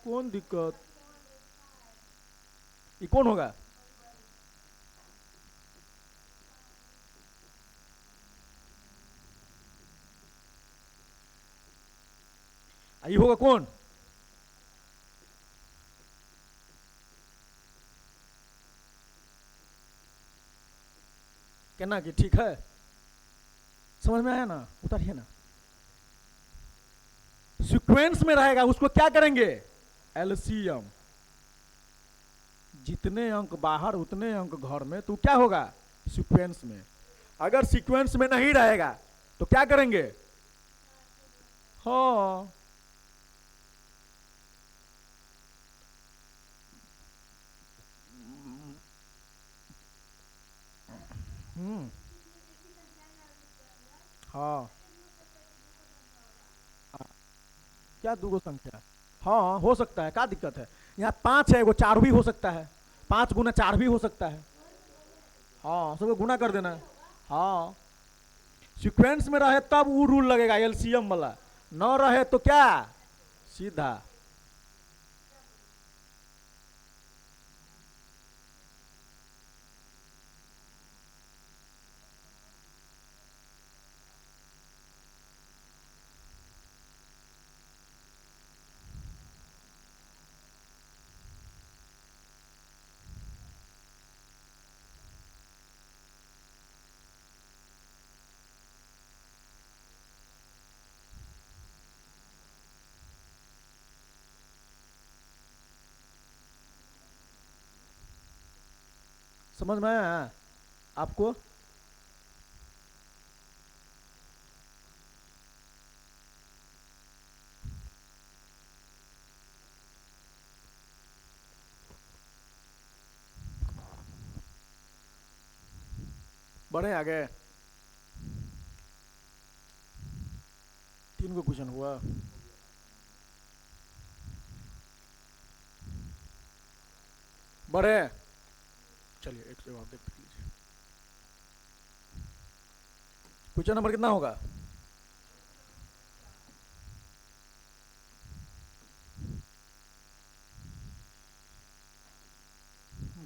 कौन दिक्कत। ये कौन होगा, ये होगा कौन, कहना कि ठीक है, समझ में आया ना, उतारिए ना। सीक्वेंस में रहेगा उसको क्या करेंगे, एलसीएम, जितने अंक बाहर उतने अंक घर में, तो क्या होगा सीक्वेंस में। अगर सीक्वेंस में नहीं रहेगा तो क्या करेंगे, हाँ हाँ क्या 2 गो संख्या, हाँ हो सकता है, क्या दिक्कत है, यहाँ 5 है, वो 4 भी हो सकता है, 5 गुना 4 भी हो सकता है, हाँ सबको गुना कर देना है। हाँ सीक्वेंस में रहे तब वो रूल लगेगा एलसीएम वाला, न रहे तो क्या सीधा। समझ में आया आपको? बढ़े आगे। 3 को क्वेश्चन हुआ। बढ़े, चलिए एक जवाब देख लीजिए। क्वेश्चन नंबर कितना होगा?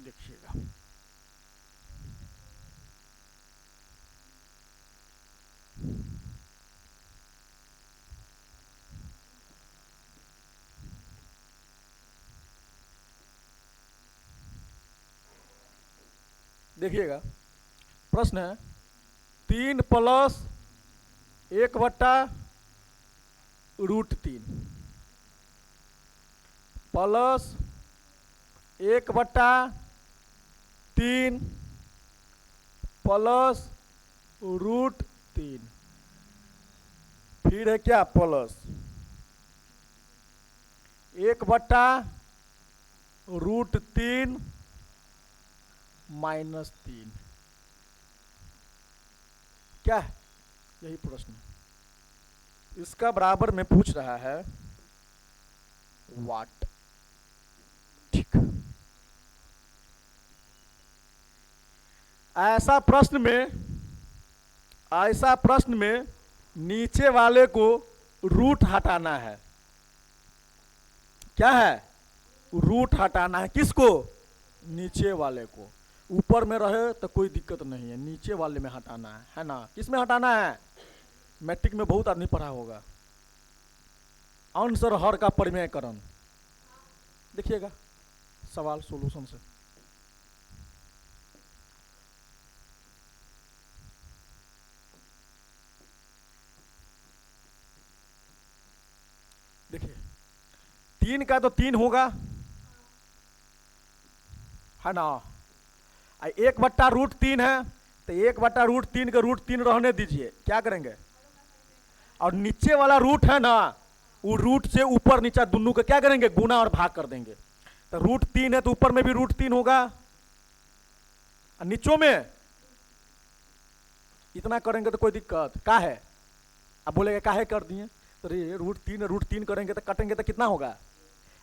देखिएगा, देखिएगा प्रश्न है 3 प्लस 1/√3 प्लस 1/3 प्लस √3, फिर है क्या प्लस 1/√3 -3, क्या है? यही प्रश्न इसका बराबर में पूछ रहा है वाट। ठीक, ऐसा प्रश्न में नीचे वाले को रूट हटाना है। क्या है? रूट हटाना है। किसको? नीचे वाले को। ऊपर में रहे तो कोई दिक्कत नहीं है, नीचे वाले में हटाना है ना? किस में हटाना है? मैट्रिक में बहुत आदमी पढ़ा होगा, आंसर हर का परिमेयकरण। देखिएगा सवाल सॉल्यूशन से। देखिए 3 का तो 3 होगा, है ना? 1/√3 है तो 1/√3 का √3 रहने दीजिए। क्या करेंगे? और नीचे वाला रूट है ना, वो रूट से ऊपर नीचा दोनों का क्या करेंगे? गुना और भाग कर देंगे। तो √3 है तो ऊपर में भी √3 होगा और नीचों में इतना करेंगे तो कोई दिक्कत का है? अब बोलेगा काहे कर दिए? तो √3 करेंगे तो कटेंगे तो कितना होगा?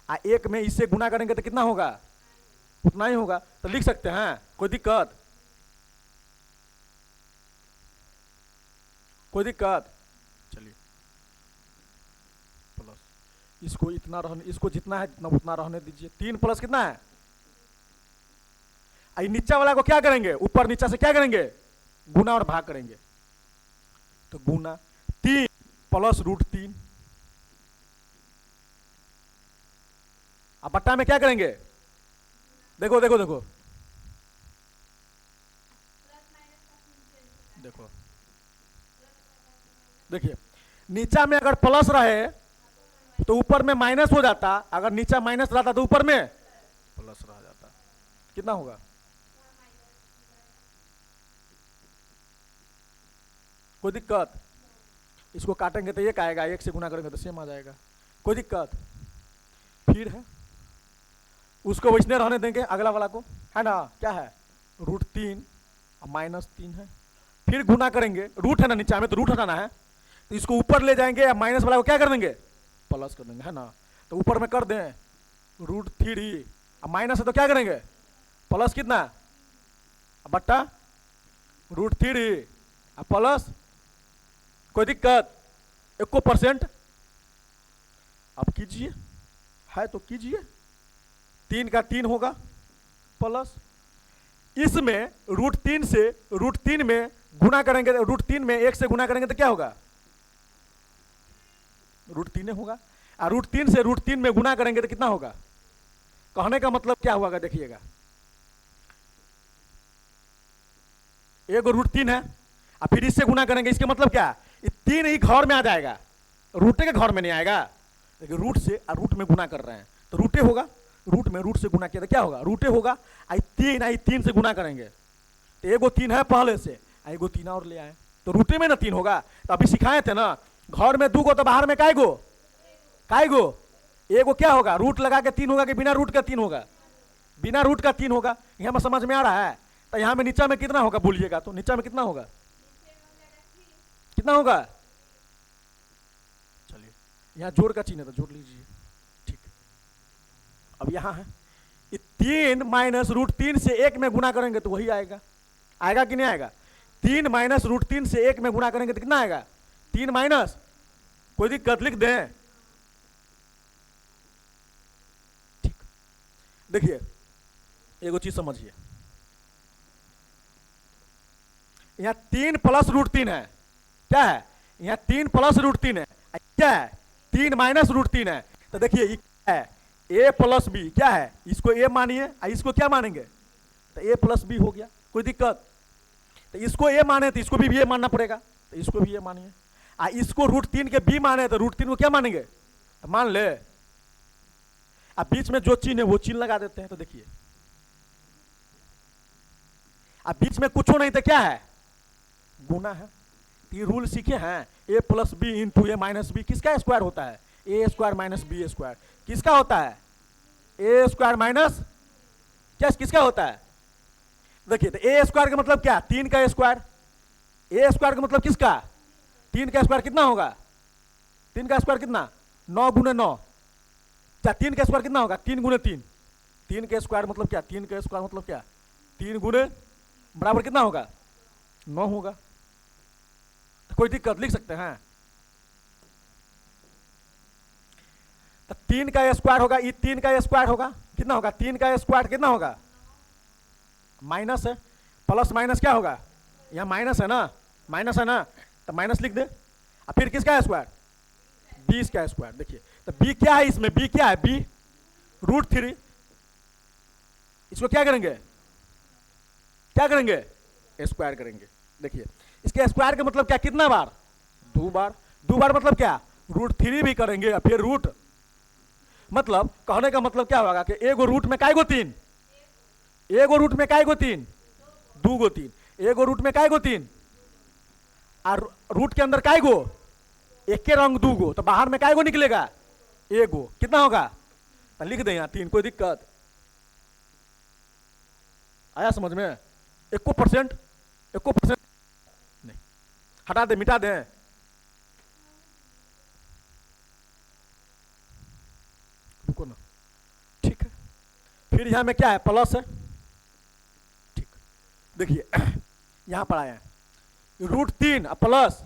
1 में इससे गुना करेंगे तो कितना होगा? उतना ही होगा। तो लिख सकते हैं, कोई दिक्कत? कोई दिक्कत? चलिए प्लस इसको इतना रहने, इसको जितना है जितना उतना रहने दीजिए। 3 प्लस कितना है? नीचा वाला को क्या करेंगे? ऊपर नीचा से क्या करेंगे? गुना और भाग करेंगे। तो गुना 3 प्लस √3, अब बट्टा में क्या करेंगे? देखो देखो देखो देखो, देखिए नीचा में अगर प्लस रहे तो ऊपर में माइनस हो जाता, अगर नीचा माइनस रहता तो ऊपर में प्लस रह जाता। कितना होगा? कोई दिक्कत? इसको काटेंगे तो 1 आएगा, 1 से गुना करेंगे तो सेम आ जाएगा। कोई दिक्कत? फिर है उसको वैसने रहने देंगे, अगला वाला को, है ना? क्या है? √3 -3 है। फिर गुना करेंगे, रूट है ना नीचे में, तो रूट हटाना है, तो इसको ऊपर ले जाएंगे या माइनस वाला को क्या कर देंगे? प्लस कर देंगे, है ना? तो ऊपर में कर दें √3, अब माइनस है तो क्या करेंगे? प्लस कितना? बट्टा √3 प्लस कोई दिक्कत? 1%? अब कीजिए, है तो कीजिए। 3 का 3 होगा प्लस, इसमें √3 से √3 में गुना करेंगे, √3 में 1 से गुना करेंगे तो क्या होगा? √3 होगा। और √3 से √3 में गुना करेंगे तो कितना होगा? कहने का मतलब क्या हुआ देखिएगा, एक √3 है और फिर इससे गुना करेंगे, इसके मतलब क्या? ये 3 ही घर में आ जाएगा, रूटे के घर में नहीं आएगा। देखिए रूट से और रूट में गुना कर रहे हैं तो रूटे होगा, रूट में रूट से गुना किया तो क्या होगा? रूटे होगा। आई 3 से गुना करेंगे तो एगो 3 है पहले से, एगो 3 और ले आए तो रूटे में ना 3 होगा। तो अभी सिखाए थे ना, घर में 2 गो तो बाहर में काएगो? एगो क्या होगा? रूट लगा के 3 होगा कि बिना रूट का 3 होगा? बिना रूट का 3 होगा। यहाँ में समझ में आ रहा है? तो यहाँ में नीचा में कितना होगा बोलिएगा तो? नीचा में कितना होगा? कितना होगा? चलिए यहाँ जोड़ का चिन्ह है तो जोड़ लीजिए, ठीक। अब यहाँ है 3 माइनस √3 से 1 में गुना करेंगे तो वही आएगा। आएगा कि नहीं आएगा? 3 माइनस √3 से 1 में गुना करेंगे तो कितना आएगा? 3 माइनस, कोई दिक्कत? लिख दें, ठीक। देखिए एगो चीज समझिए, यहाँ 3 प्लस √3 है, क्या है? यहाँ 3 प्लस √3 है, क्या है? 3 माइनस √3 है। तो देखिए क्या है? a प्लस बी, क्या है? इसको a मानिए, इसको क्या मानेंगे? तो a प्लस बी हो गया, कोई दिक्कत? तो इसको a माने तो इसको भी a मानना पड़ेगा, तो इसको भी a मानिए। इसको √3 के b माने तो √3 को क्या मानेंगे? तो मान ले। अब बीच में जो चिन्ह है वो चिन्ह लगा देते हैं। तो देखिए अब बीच में कुछ नहीं तो क्या है? गुना है। ये रूल सीखे हैं, a plus b into a minus b किसका स्क्वायर होता है? A square minus b square. किसका होता है? ए स्क्वायर माइनस क्या किसका होता है? देखिए तो ए स्क्वायर का मतलब क्या? 3 का स्क्वायर। ए स्क्वायर का मतलब किसका? 3 का स्क्वायर कितना होगा? 3 का स्क्वायर कितना? 9 गुने 9। क्या 3 का स्क्वायर कितना होगा? 3 गुने 3। 3 का स्क्वायर मतलब क्या? 3 का स्क्वायर मतलब क्या? 3 गुने बराबर कितना होगा? 9 होगा। तो कोई दिक्कत? लिख सकते हैं। तो 3 का स्क्वायर होगा, ये 3 का स्क्वायर होगा, कितना होगा? 3 का स्क्वायर कितना होगा? माइनस है, प्लस माइनस क्या होगा? यहाँ माइनस है ना, माइनस है ना, तो माइनस लिख दे। और फिर किसका स्क्वायर? 20 का स्क्वायर। देखिए तो b क्या है इसमें? b क्या है? b √3। इसको क्या करेंगे? क्या करेंगे? स्क्वायर करेंगे। देखिए इसके स्क्वायर का मतलब क्या? कितना बार? 2 बार। 2 बार मतलब क्या? √3 भी करेंगे और फिर रूट, मतलब कहने का मतलब क्या होगा कि एगो रूट में काएगो 3? एगो रूट में काएगो 3? 2 गो 3। एगो रूट में काएगो 3? और रूट के अंदर काएगो? एक के रंग 2 गो, तो बाहर में काएगो निकलेगा? एगो। कितना होगा? तो लिख दे यहाँ 3, कोई दिक्कत? आया समझ में? 1% नहीं, हटा दे, मिटा दे। रुको ना, ठीक है। फिर यहां में क्या है? प्लस है, ठीक। देखिए यहां पर आया √3 प्लस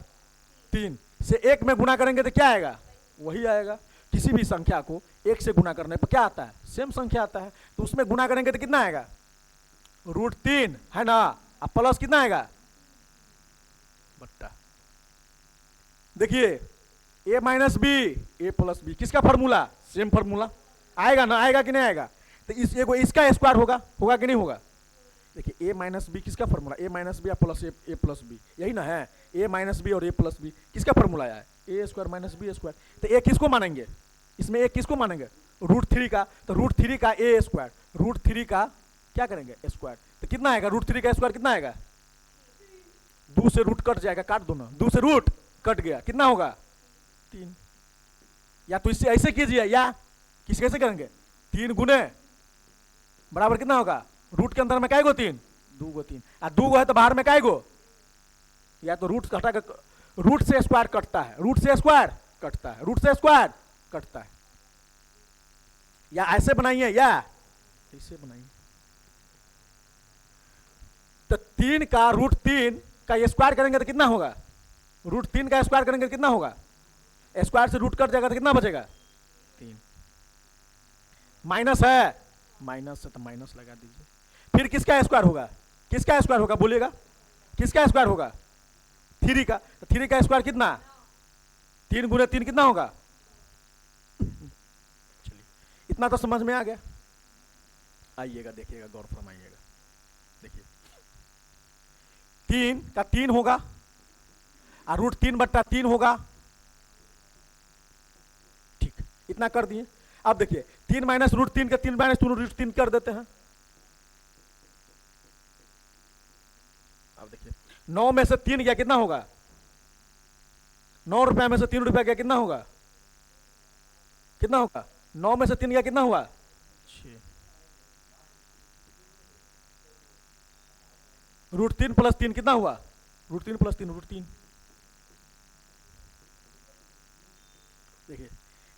3 से 1 में गुना करेंगे तो क्या आएगा? वही आएगा। किसी भी संख्या को 1 से गुना करने पर क्या आता है? सेम संख्या आता है। तो उसमें गुना करेंगे तो कितना आएगा? √3 है ना, अब प्लस कितना आएगा? बट्टा। देखिए a minus b, a plus b, किसका फॉर्मूला? Same formula. आएगा ना? आएगा कि नहीं आएगा? तो इस एगो इसका स्क्वायर होगा, होगा कि नहीं होगा? देखिए a माइनस बी किसका formula? a minus b plus a plus b, यही ना है? a माइनस बी और a प्लस बी किसका फॉर्मूला आया है? A square minus b square. तो a किसको मानेंगे इसमें? a किसको मानेंगे? √3 का। तो √3 का a स्क्वायर, √3 का क्या करेंगे? स्क्वायर। तो कितना आएगा? √3 का स्क्वायर कितना आएगा? 2 से रूट कट जाएगा, काट दो ना, 2 से रूट कट गया, कितना होगा? 3। या तो इससे ऐसे कीजिए, या कैसे करेंगे? 3 गुने बराबर कितना होगा? रूट के अंदर में काएगो 3? 2 गो 3। 2 गो है तो बाहर में काएगो? या तो रूट घटा कर, रूट से स्क्वायर कटता है, रूट से स्क्वायर कटता है, रूट से स्क्वायर कटता है। या ऐसे बनाइए या ऐसे बनाइए। तो 3 का √3 का ये स्क्वायर करेंगे तो कितना होगा? रूट 3 का स्क्वायर करेंगे कितना होगा, स्क्वायर से रूट कट जाएगा तो कितना बचेगा 3, माइनस है, माइनस से तो माइनस लगा दीजिए। फिर किसका स्क्वायर होगा, किसका स्क्वायर होगा बोलिएगा, किसका स्क्वायर होगा 3 का, तो 3 का स्क्वायर कितना 3 गुणे 3 कितना होगा, चलिए इतना तो समझ में आ गया। आइएगा देखिएगा, गौर फरमाइएगा, देखिए 3 का 3 होगा और रूट 3/3 होगा, ठीक इतना कर दिए। अब देखिए 3 माइनस रूट 3 का 3 माइनस रूट 3 कर देते हैं। अब देखिए 9 में से 3 गया कितना होगा, 9 रुपया में से 3 रुपया गया कितना होगा, कितना होगा 9 में से 3 गया कितना हुआ 6, रूट 3 प्लस 3 कितना हुआ, रूट 3 प्लस 3 रूट 3। देखिए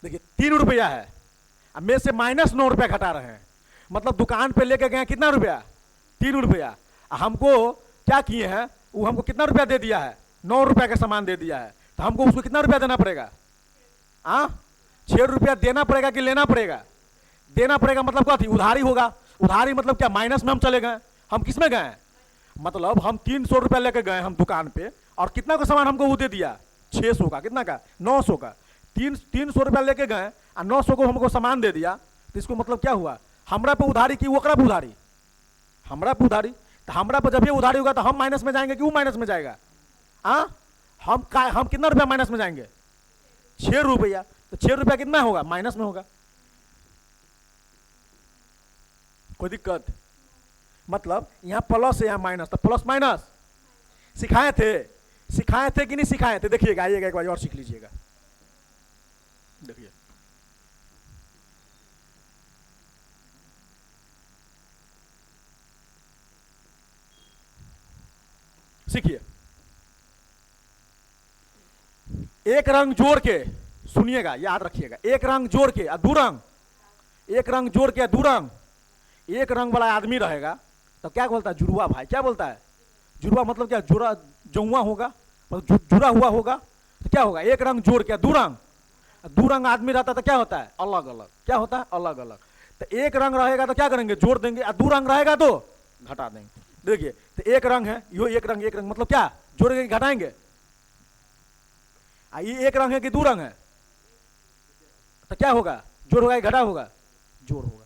देखिए 3 रुपया है, अब में से माइनस 9 रुपया घटा रहे हैं, मतलब दुकान पे लेके गए कितना रुपया 3 रुपया, हमको क्या किए हैं, वो हमको कितना रुपया दे दिया है 9 रुपया का सामान दे दिया है, तो हमको उसको कितना रुपया देना पड़ेगा, 6 रुपया देना पड़ेगा कि लेना पड़ेगा, देना पड़ेगा मतलब क्या थी, उधारी होगा, उधारी मतलब क्या माइनस में हम चले गए, हम किस में गए, मतलब हम 300 रुपया लेके गए हम दुकान पे, और कितना का सामान हमको वो दे दिया 600 का, कितना का 900 का, 300 रुपया लेके गए और 900 को हमको सामान दे दिया, तो इसको मतलब क्या हुआ, हमरा पे उधारी की ओकरा पे उधारी, हमरा पे उधारी, तो हमरा पे जब ये उधारी होगा तो हम माइनस में जाएंगे कि वो माइनस में जाएगा, हम कितना रुपया माइनस में जाएंगे 6 रुपया, तो 6 रुपया कितना होगा माइनस में होगा, कोई दिक्कत, मतलब यहाँ प्लस है यहाँ माइनस, तो प्लस माइनस सिखाए थे कि नहीं सिखाए थे, देखिएगा आइएगा एक बार और सीख लीजिएगा, देखिए सीखिए, एक रंग जोड़ के, सुनिएगा याद रखिएगा, एक रंग जोड़ के दो रंग, एक रंग जोड़ के दो रंग, एक रंग वाला आदमी रहेगा तो क्या बोलता है जुड़वा भाई, क्या बोलता है जुड़वा, मतलब क्या जुड़ा जौआ होगा, मतलब जुड़ा हुआ होगा, तो क्या होगा एक रंग जोड़ के दो रंग आदमी रहता तो क्या होता है अलग अलग, क्या होता है अलग अलग, तो एक रंग रहेगा तो क्या करेंगे जोड़ देंगे, और दो रंग रहेगा तो घटा देंगे। देखिए तो एक रंग है, यो एक रंग मतलब क्या जोड़ेंगे घटाएंगे, ये एक रंग है कि दो रंग है, तो क्या होगा जोड़ होगा घटा होगा, जोड़ होगा,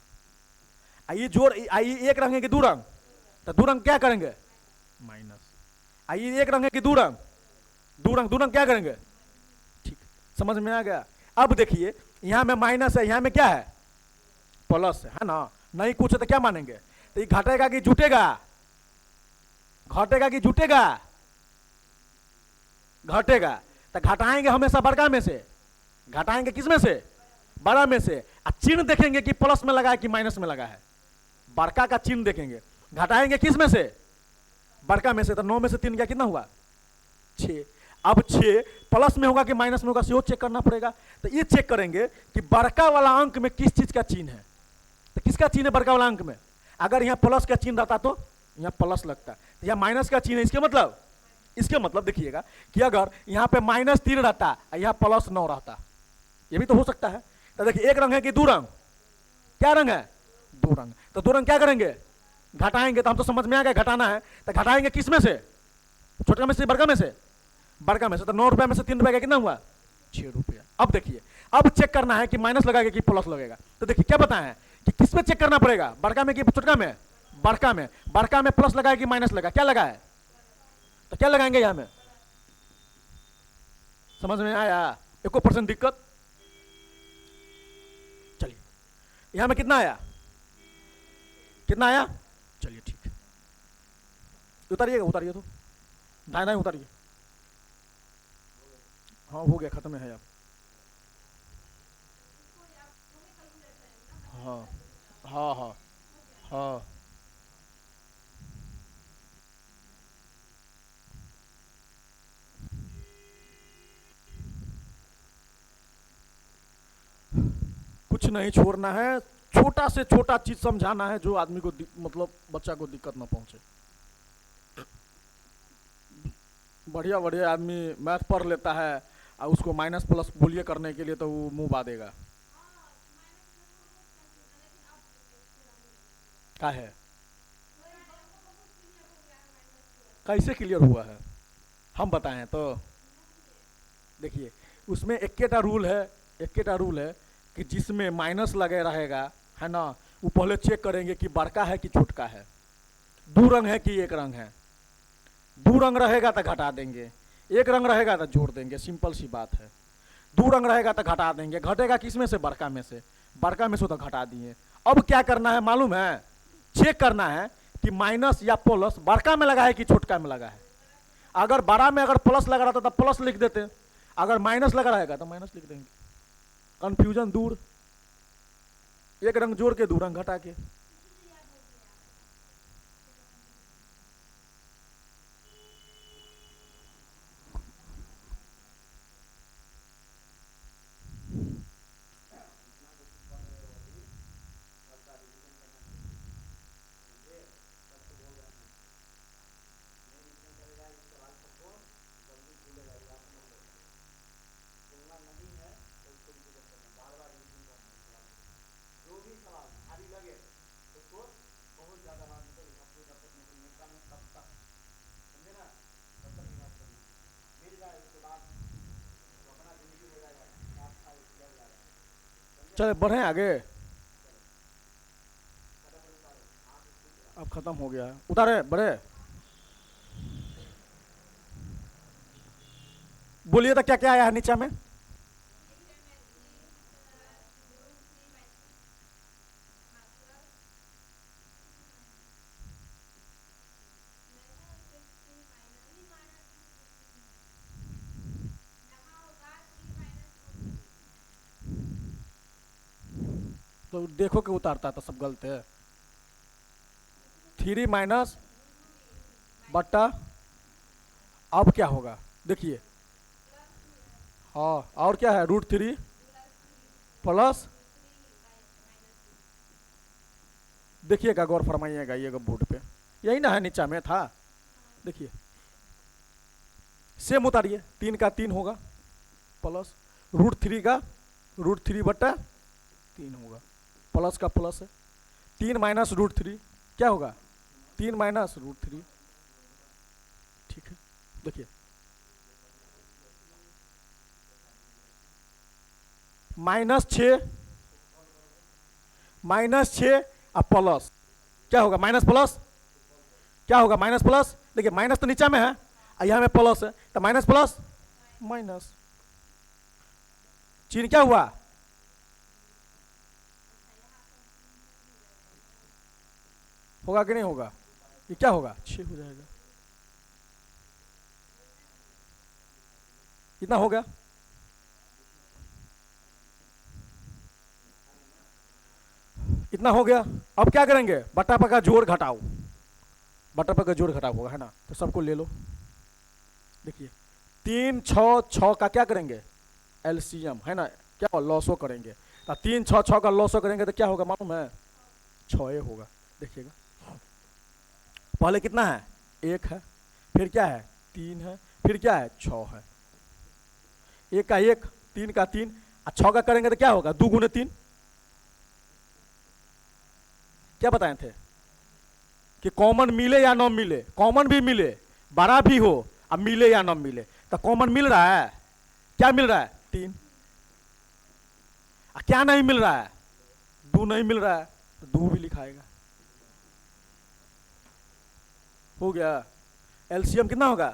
ये जोड़ ये एक रंग है कि दो रंग, तो दो रंग क्या करेंगे माइनस, ये एक रंग है कि दो रंग क्या करेंगे, ठीक समझ में आ गया। अब देखिए यहां में माइनस है, यहां में क्या है प्लस है ना, नहीं कुछ है तो क्या मानेंगे, तो ये घटेगा कि जुटेगा, घटेगा कि जुटेगा, घटेगा, तो घटाएंगे हमेशा बड़का में से, घटाएंगे किस में से बड़ा में से, चिन्ह देखेंगे कि प्लस में लगा है कि माइनस में लगा है, बड़का का चिन्ह देखेंगे, घटाएंगे किस में से बड़का में से, तो 9 में से 3 गया कितना हुआ 6, अब 6 प्लस में होगा कि माइनस में होगा वो चेक करना पड़ेगा, तो ये चेक करेंगे कि बड़का वाला अंक में किस चीज का चिन्ह है, तो किसका चिन्ह है बड़का वाला अंक में, अगर यहाँ प्लस का चिन्ह रहता तो यहाँ प्लस लगता, तो यहाँ माइनस का चिन्ह है, इसके मतलब देखिएगा कि अगर यहाँ पे -3 रहता यहाँ +9 रहता, ये भी तो हो सकता है, तो देखिए एक रंग है कि दो रंग, क्या रंग है दो रंग, तो दो रंग क्या करेंगे घटाएंगे, तो हम तो समझ में आ गया घटाना है, तो घटाएंगे किस में से छोटा में से बड़का में से, बड़का में से, तो 9 रुपया में से 3 रुपया का कितना हुआ 6 रुपया। अब देखिए अब चेक करना है कि माइनस लगेगा कि प्लस लगेगा, तो देखिए क्या बताएं कि किस में चेक करना पड़ेगा, बड़का में कि छोटका में, बड़का में प्लस लगा कि माइनस लगा, क्या लगा है, तो क्या लगाएंगे यहां में, समझ में आया 1% दिक्कत, चलिए यहां में कितना आया चलिए ठीक है, उतारिए तो दाएं उतारिए, हाँ हो गया खत्म है अब, हाँ कुछ नहीं छोड़ना है, छोटा से छोटा चीज समझाना है जो आदमी को मतलब बच्चा को दिक्कत ना पहुंचे, बढ़िया बढ़िया आदमी मैथ पढ़ लेता है और उसको माइनस प्लस बोलिए करने के लिए तो वो मुंह बा देगा। क्या है, कैसे क्लियर हुआ है, हम बताएं तो। देखिए उसमें इक्केटा रूल है कि जिसमें माइनस लगे रहेगा, है ना, वो पहले चेक करेंगे कि बड़का है कि छोटका है, दो रंग है कि एक रंग है। दो रंग रहेगा तो घटा देंगे, एक रंग रहेगा तो जोड़ देंगे, सिंपल सी बात है। दो रंग रहेगा तो घटा देंगे, घटेगा किस में से, बड़का में से, बड़का में से तो घटा दिए। अब क्या करना है मालूम है, चेक करना है कि माइनस या प्लस बड़का में लगा है कि छोटका में लगा है। अगर बड़ा में अगर प्लस लगा रहा था तो प्लस लिख देते, अगर माइनस लगा रहेगा तो माइनस लिख देंगे। कंफ्यूजन दूर, एक रंग जोड़ के दो रंग घटा के। चले बढ़े आगे, अब खत्म हो गया, उतारे बढ़े। बोलिए तो क्या क्या आया है नीचे में। तो देखो कि उतारता तो सब गलत है। 3 माइनस बट्टा, अब क्या होगा देखिए, हाँ और क्या है, √3 प्लस, देखिएगा गौर फरमाइएगा ये बोर्ड पे, यही ना है नीचा में था। देखिए सेम उतारिए, 3 का 3 होगा प्लस √3 का √3 बट्टा 3 होगा, प्लस का प्लस है। 3 माइनस √3 क्या होगा, 3 माइनस √3, ठीक है। देखिए -6 और प्लस क्या होगा, माइनस प्लस क्या होगा, माइनस प्लस। देखिए माइनस तो नीचा में है और यहाँ में प्लस है, तो माइनस प्लस माइनस, चिन्ह क्या हुआ, होगा कि नहीं होगा, ये क्या होगा, 6 हो जाएगा। इतना हो गया, इतना हो गया। अब क्या करेंगे, बटा पका जोड़ घटाओ, बटा पका जोड़ घटाओ होगा, है ना, तो सबको ले लो। देखिए 3 6 6 का क्या करेंगे, एलसीएम, है ना, क्या लॉसो करेंगे, तो 3 6 6 का लॉसो करेंगे तो क्या होगा मालूम है, 6 होगा। देखिएगा पहले कितना है, 1 है, फिर क्या है 3 है, फिर क्या है 6 है। 1 का 1, 3 का 3 और 6 का करेंगे तो क्या होगा, 2 गुने 3, क्या बताए थे कि कॉमन मिले या न मिले, कॉमन भी मिले, बड़ा भी हो, अब मिले या न मिले, तो कॉमन मिल रहा है, क्या मिल रहा है 3, क्या नहीं मिल रहा है, 2 नहीं मिल रहा है, तो 2 भी लिखाएगा। हो गया, एलसीएम कितना होगा,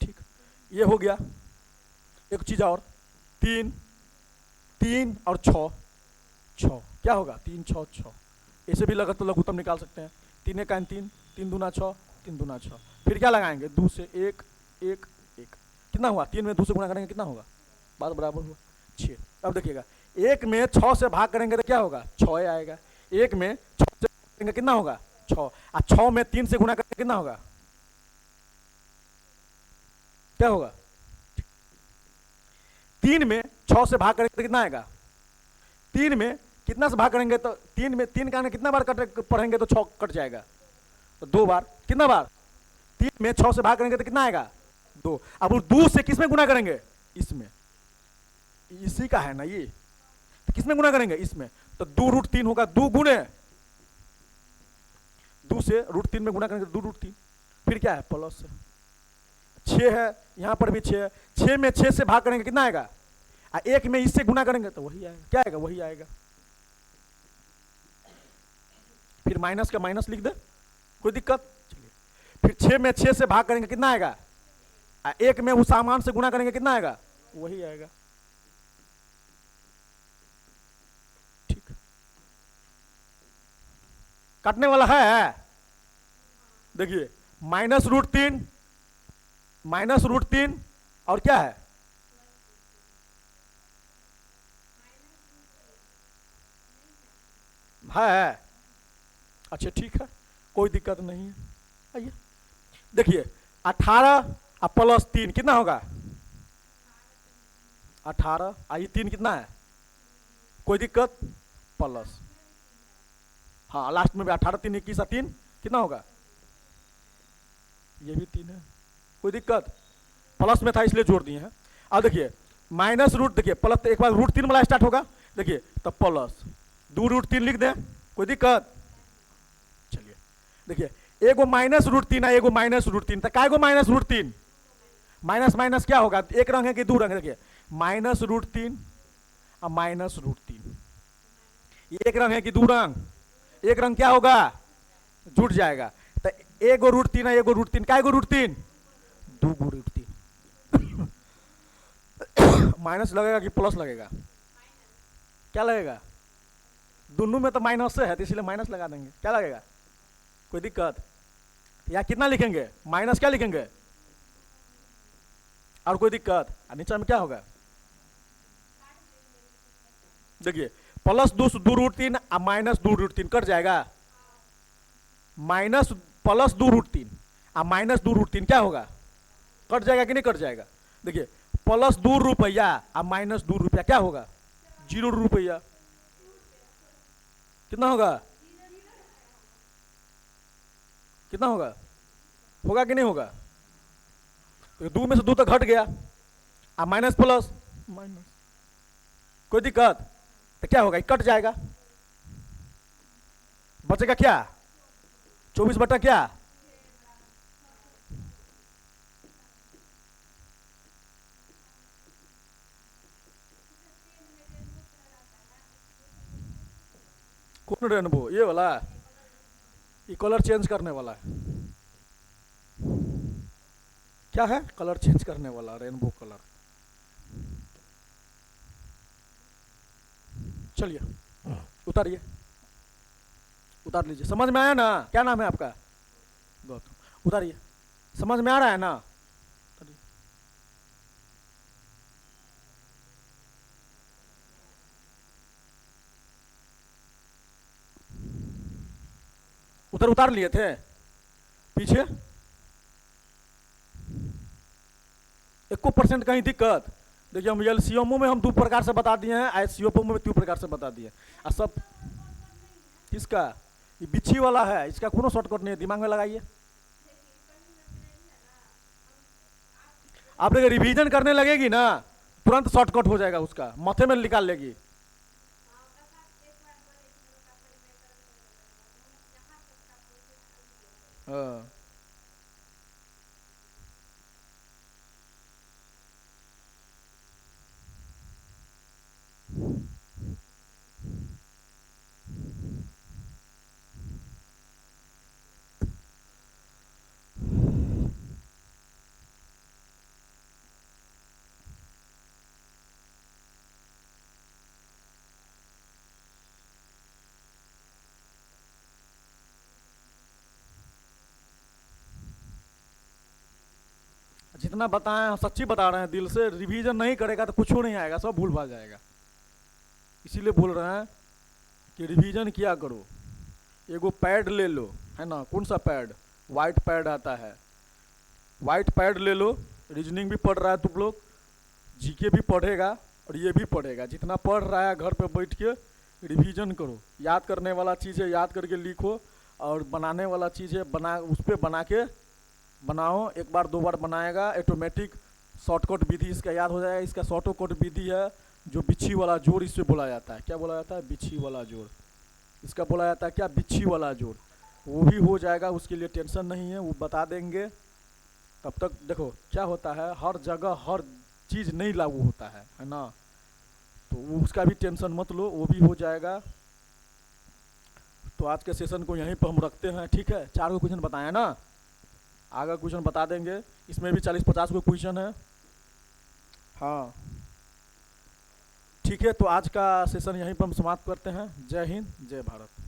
ठीक, ये हो गया। एक चीज और, 3 3 और 6 6 क्या होगा, 3 6 6, ऐसे भी लगा तो लघुत्तम निकाल सकते हैं। 3 1 3, 3 दूना 6, 3 दूना 6, फिर क्या लगाएंगे, 2 से 1 1 1, कितना हुआ, 3 में 2 से गुणा करेंगे कितना होगा, बात बराबर हुआ 6। अब देखिएगा 1 में 6 से भाग करेंगे तो क्या होगा, 6 आएगा। 1 में 6 से करेंगे कितना होगा, 6, और 6 में 3 से गुणा करेंगे कितना होगा, क्या होगा, 3 में 6 से भाग करेंगे तो कितना आएगा, 3 में कितना से भाग करेंगे तो 3 में 3 का कितना बार कट पढ़ेंगे तो 6 कट जाएगा, तो 2 बार, कितना बार 3 में 6 से भाग करेंगे तो कितना आएगा 2। अब उस 2 से किस में गुना करेंगे इसमें, इसी का है ना ये, तो किस में गुना करेंगे इसमें, तो 2√3 होगा, 2 गुणे 2 से √3 में गुना करेंगे 2√3, फिर क्या है प्लस 6 है, यहां पर भी 6 है, 6 में 6 से भाग करेंगे कितना आएगा, 1 में इससे गुना करेंगे तो वही आएगा, क्या आएगा वही आएगा। फिर माइनस का माइनस लिख दे, कोई दिक्कत, चलिए फिर 6 में 6 से भाग करेंगे कितना आएगा, 1 में उस सामान से गुना करेंगे कितना आएगा वही आएगा। ठीक, काटने वाला है, देखिए -√3 और क्या है अच्छा ठीक है, कोई दिक्कत नहीं है। आइए देखिए 18 और प्लस 3 कितना होगा 18, आइए 3 कितना है, कोई दिक्कत, प्लस, हाँ लास्ट में भी 18 3 21 और 3 कितना होगा, ये भी 3 है, कोई दिक्कत, प्लस में था इसलिए जोड़ दिए हैं। अब देखिए माइनस रूट, देखिए प्लस एक बार √3 वाला स्टार्ट होगा, देखिए तब प्लस 2√3 लिख दें, कोई दिक्कत, चलिए देखिए एगो -√3 है, एगो -√3, तो काय गो -√3, माइनस माइनस क्या होगा, एक रंग है कि 2 रंग है, देखिए -√3 और -√3, एक रंग है कि 2 रंग, एक रंग क्या होगा जुट जाएगा, तो एगो √3 है, एगो √3, काय गो √3 2 गो √3 माइनस लगेगा कि प्लस लगेगा, क्या लगेगा, दोनों में तो माइनस से है तो इसलिए माइनस लगा देंगे, क्या लगेगा, कोई दिक्कत, या कितना लिखेंगे माइनस क्या लिखेंगे, और कोई दिक्कत, नीचे में क्या होगा, देखिए प्लस 2√3 और -2√3 कट जाएगा, माइनस प्लस 2√3 और -2√3 क्या होगा, कट जाएगा कि नहीं कट जाएगा, देखिए प्लस 2 रुपया और -2 रुपया क्या होगा 0 रुपया, कितना होगा, कितना होगा, होगा कि नहीं होगा, तो 2 में से 2 तो घट गया, और माइनस प्लस माइनस, कोई दिक्कत, तो क्या होगा कट जाएगा, बचेगा क्या 24 बटा क्या, कौन रेनबो, ये वाला, ये कलर चेंज करने वाला है, क्या है कलर चेंज करने वाला रेनबो कलर, चलिए उतारिए, उतार लीजिए, समझ में आया ना, क्या नाम है आपका गौतम, उतारिए, समझ में आ रहा है ना, उधर उतार लिए थे पीछे, 1% कहीं दिक्कत, देखिए हम एलसीएमओ में हम 2 प्रकार से बता दिए हैं, आईसीओपो में 3 प्रकार से बता दिए, और सब किसका, ये बिच्छी वाला है, इसका कोनो शॉर्टकट नहीं है, दिमाग में लगाइए, आप देखिए रिवीजन करने लगेगी ना तुरंत शॉर्टकट हो जाएगा, उसका माथे में निकाल लेगी, हाँ जितना बताएं हम सच्ची बता रहे हैं दिल से, रिवीजन नहीं करेगा तो कुछ नहीं आएगा, सब भूल भाग जाएगा, इसीलिए बोल रहे हैं कि रिवीजन किया करो, एगो पैड ले लो, है ना, कौन सा पैड, वाइट पैड आता है, वाइट पैड ले लो, रीजनिंग भी पढ़ रहा है तुम लोग, जीके भी पढ़ेगा और ये भी पढ़ेगा, जितना पढ़ रहा है घर पे बैठ के रिवीजन करो, याद करने वाला चीज़ है याद करके लिखो, और बनाने वाला चीज़ है बना, उस पर बना के बनाओ, एक बार 2 बार बनाएगा ऑटोमेटिक शॉर्टकट विधि इसका याद हो जाएगा। इसका शॉर्टकट विधि है जो बिच्छी वाला जोड़, इससे बोला जाता है। क्या बोला जाता है? बिच्छी वाला जोड़। इसका बोला जाता है क्या? बिच्छी वाला जोड़। वो भी हो जाएगा, उसके लिए टेंशन नहीं है, वो बता देंगे। तब तक देखो क्या होता है, हर जगह हर चीज़ नहीं लागू होता है ना, तो उसका भी टेंशन मत लो, वो भी हो जाएगा। तो आज के सेशन को यहीं पर हम रखते हैं, ठीक है। 4 को क्वेश्चन बताया ना, आगे क्वेश्चन बता देंगे, इसमें भी 40-50 को क्वेश्चन है। हाँ ठीक है, तो आज का सेशन यहीं पर हम समाप्त करते हैं। जय हिंद, जय भारत।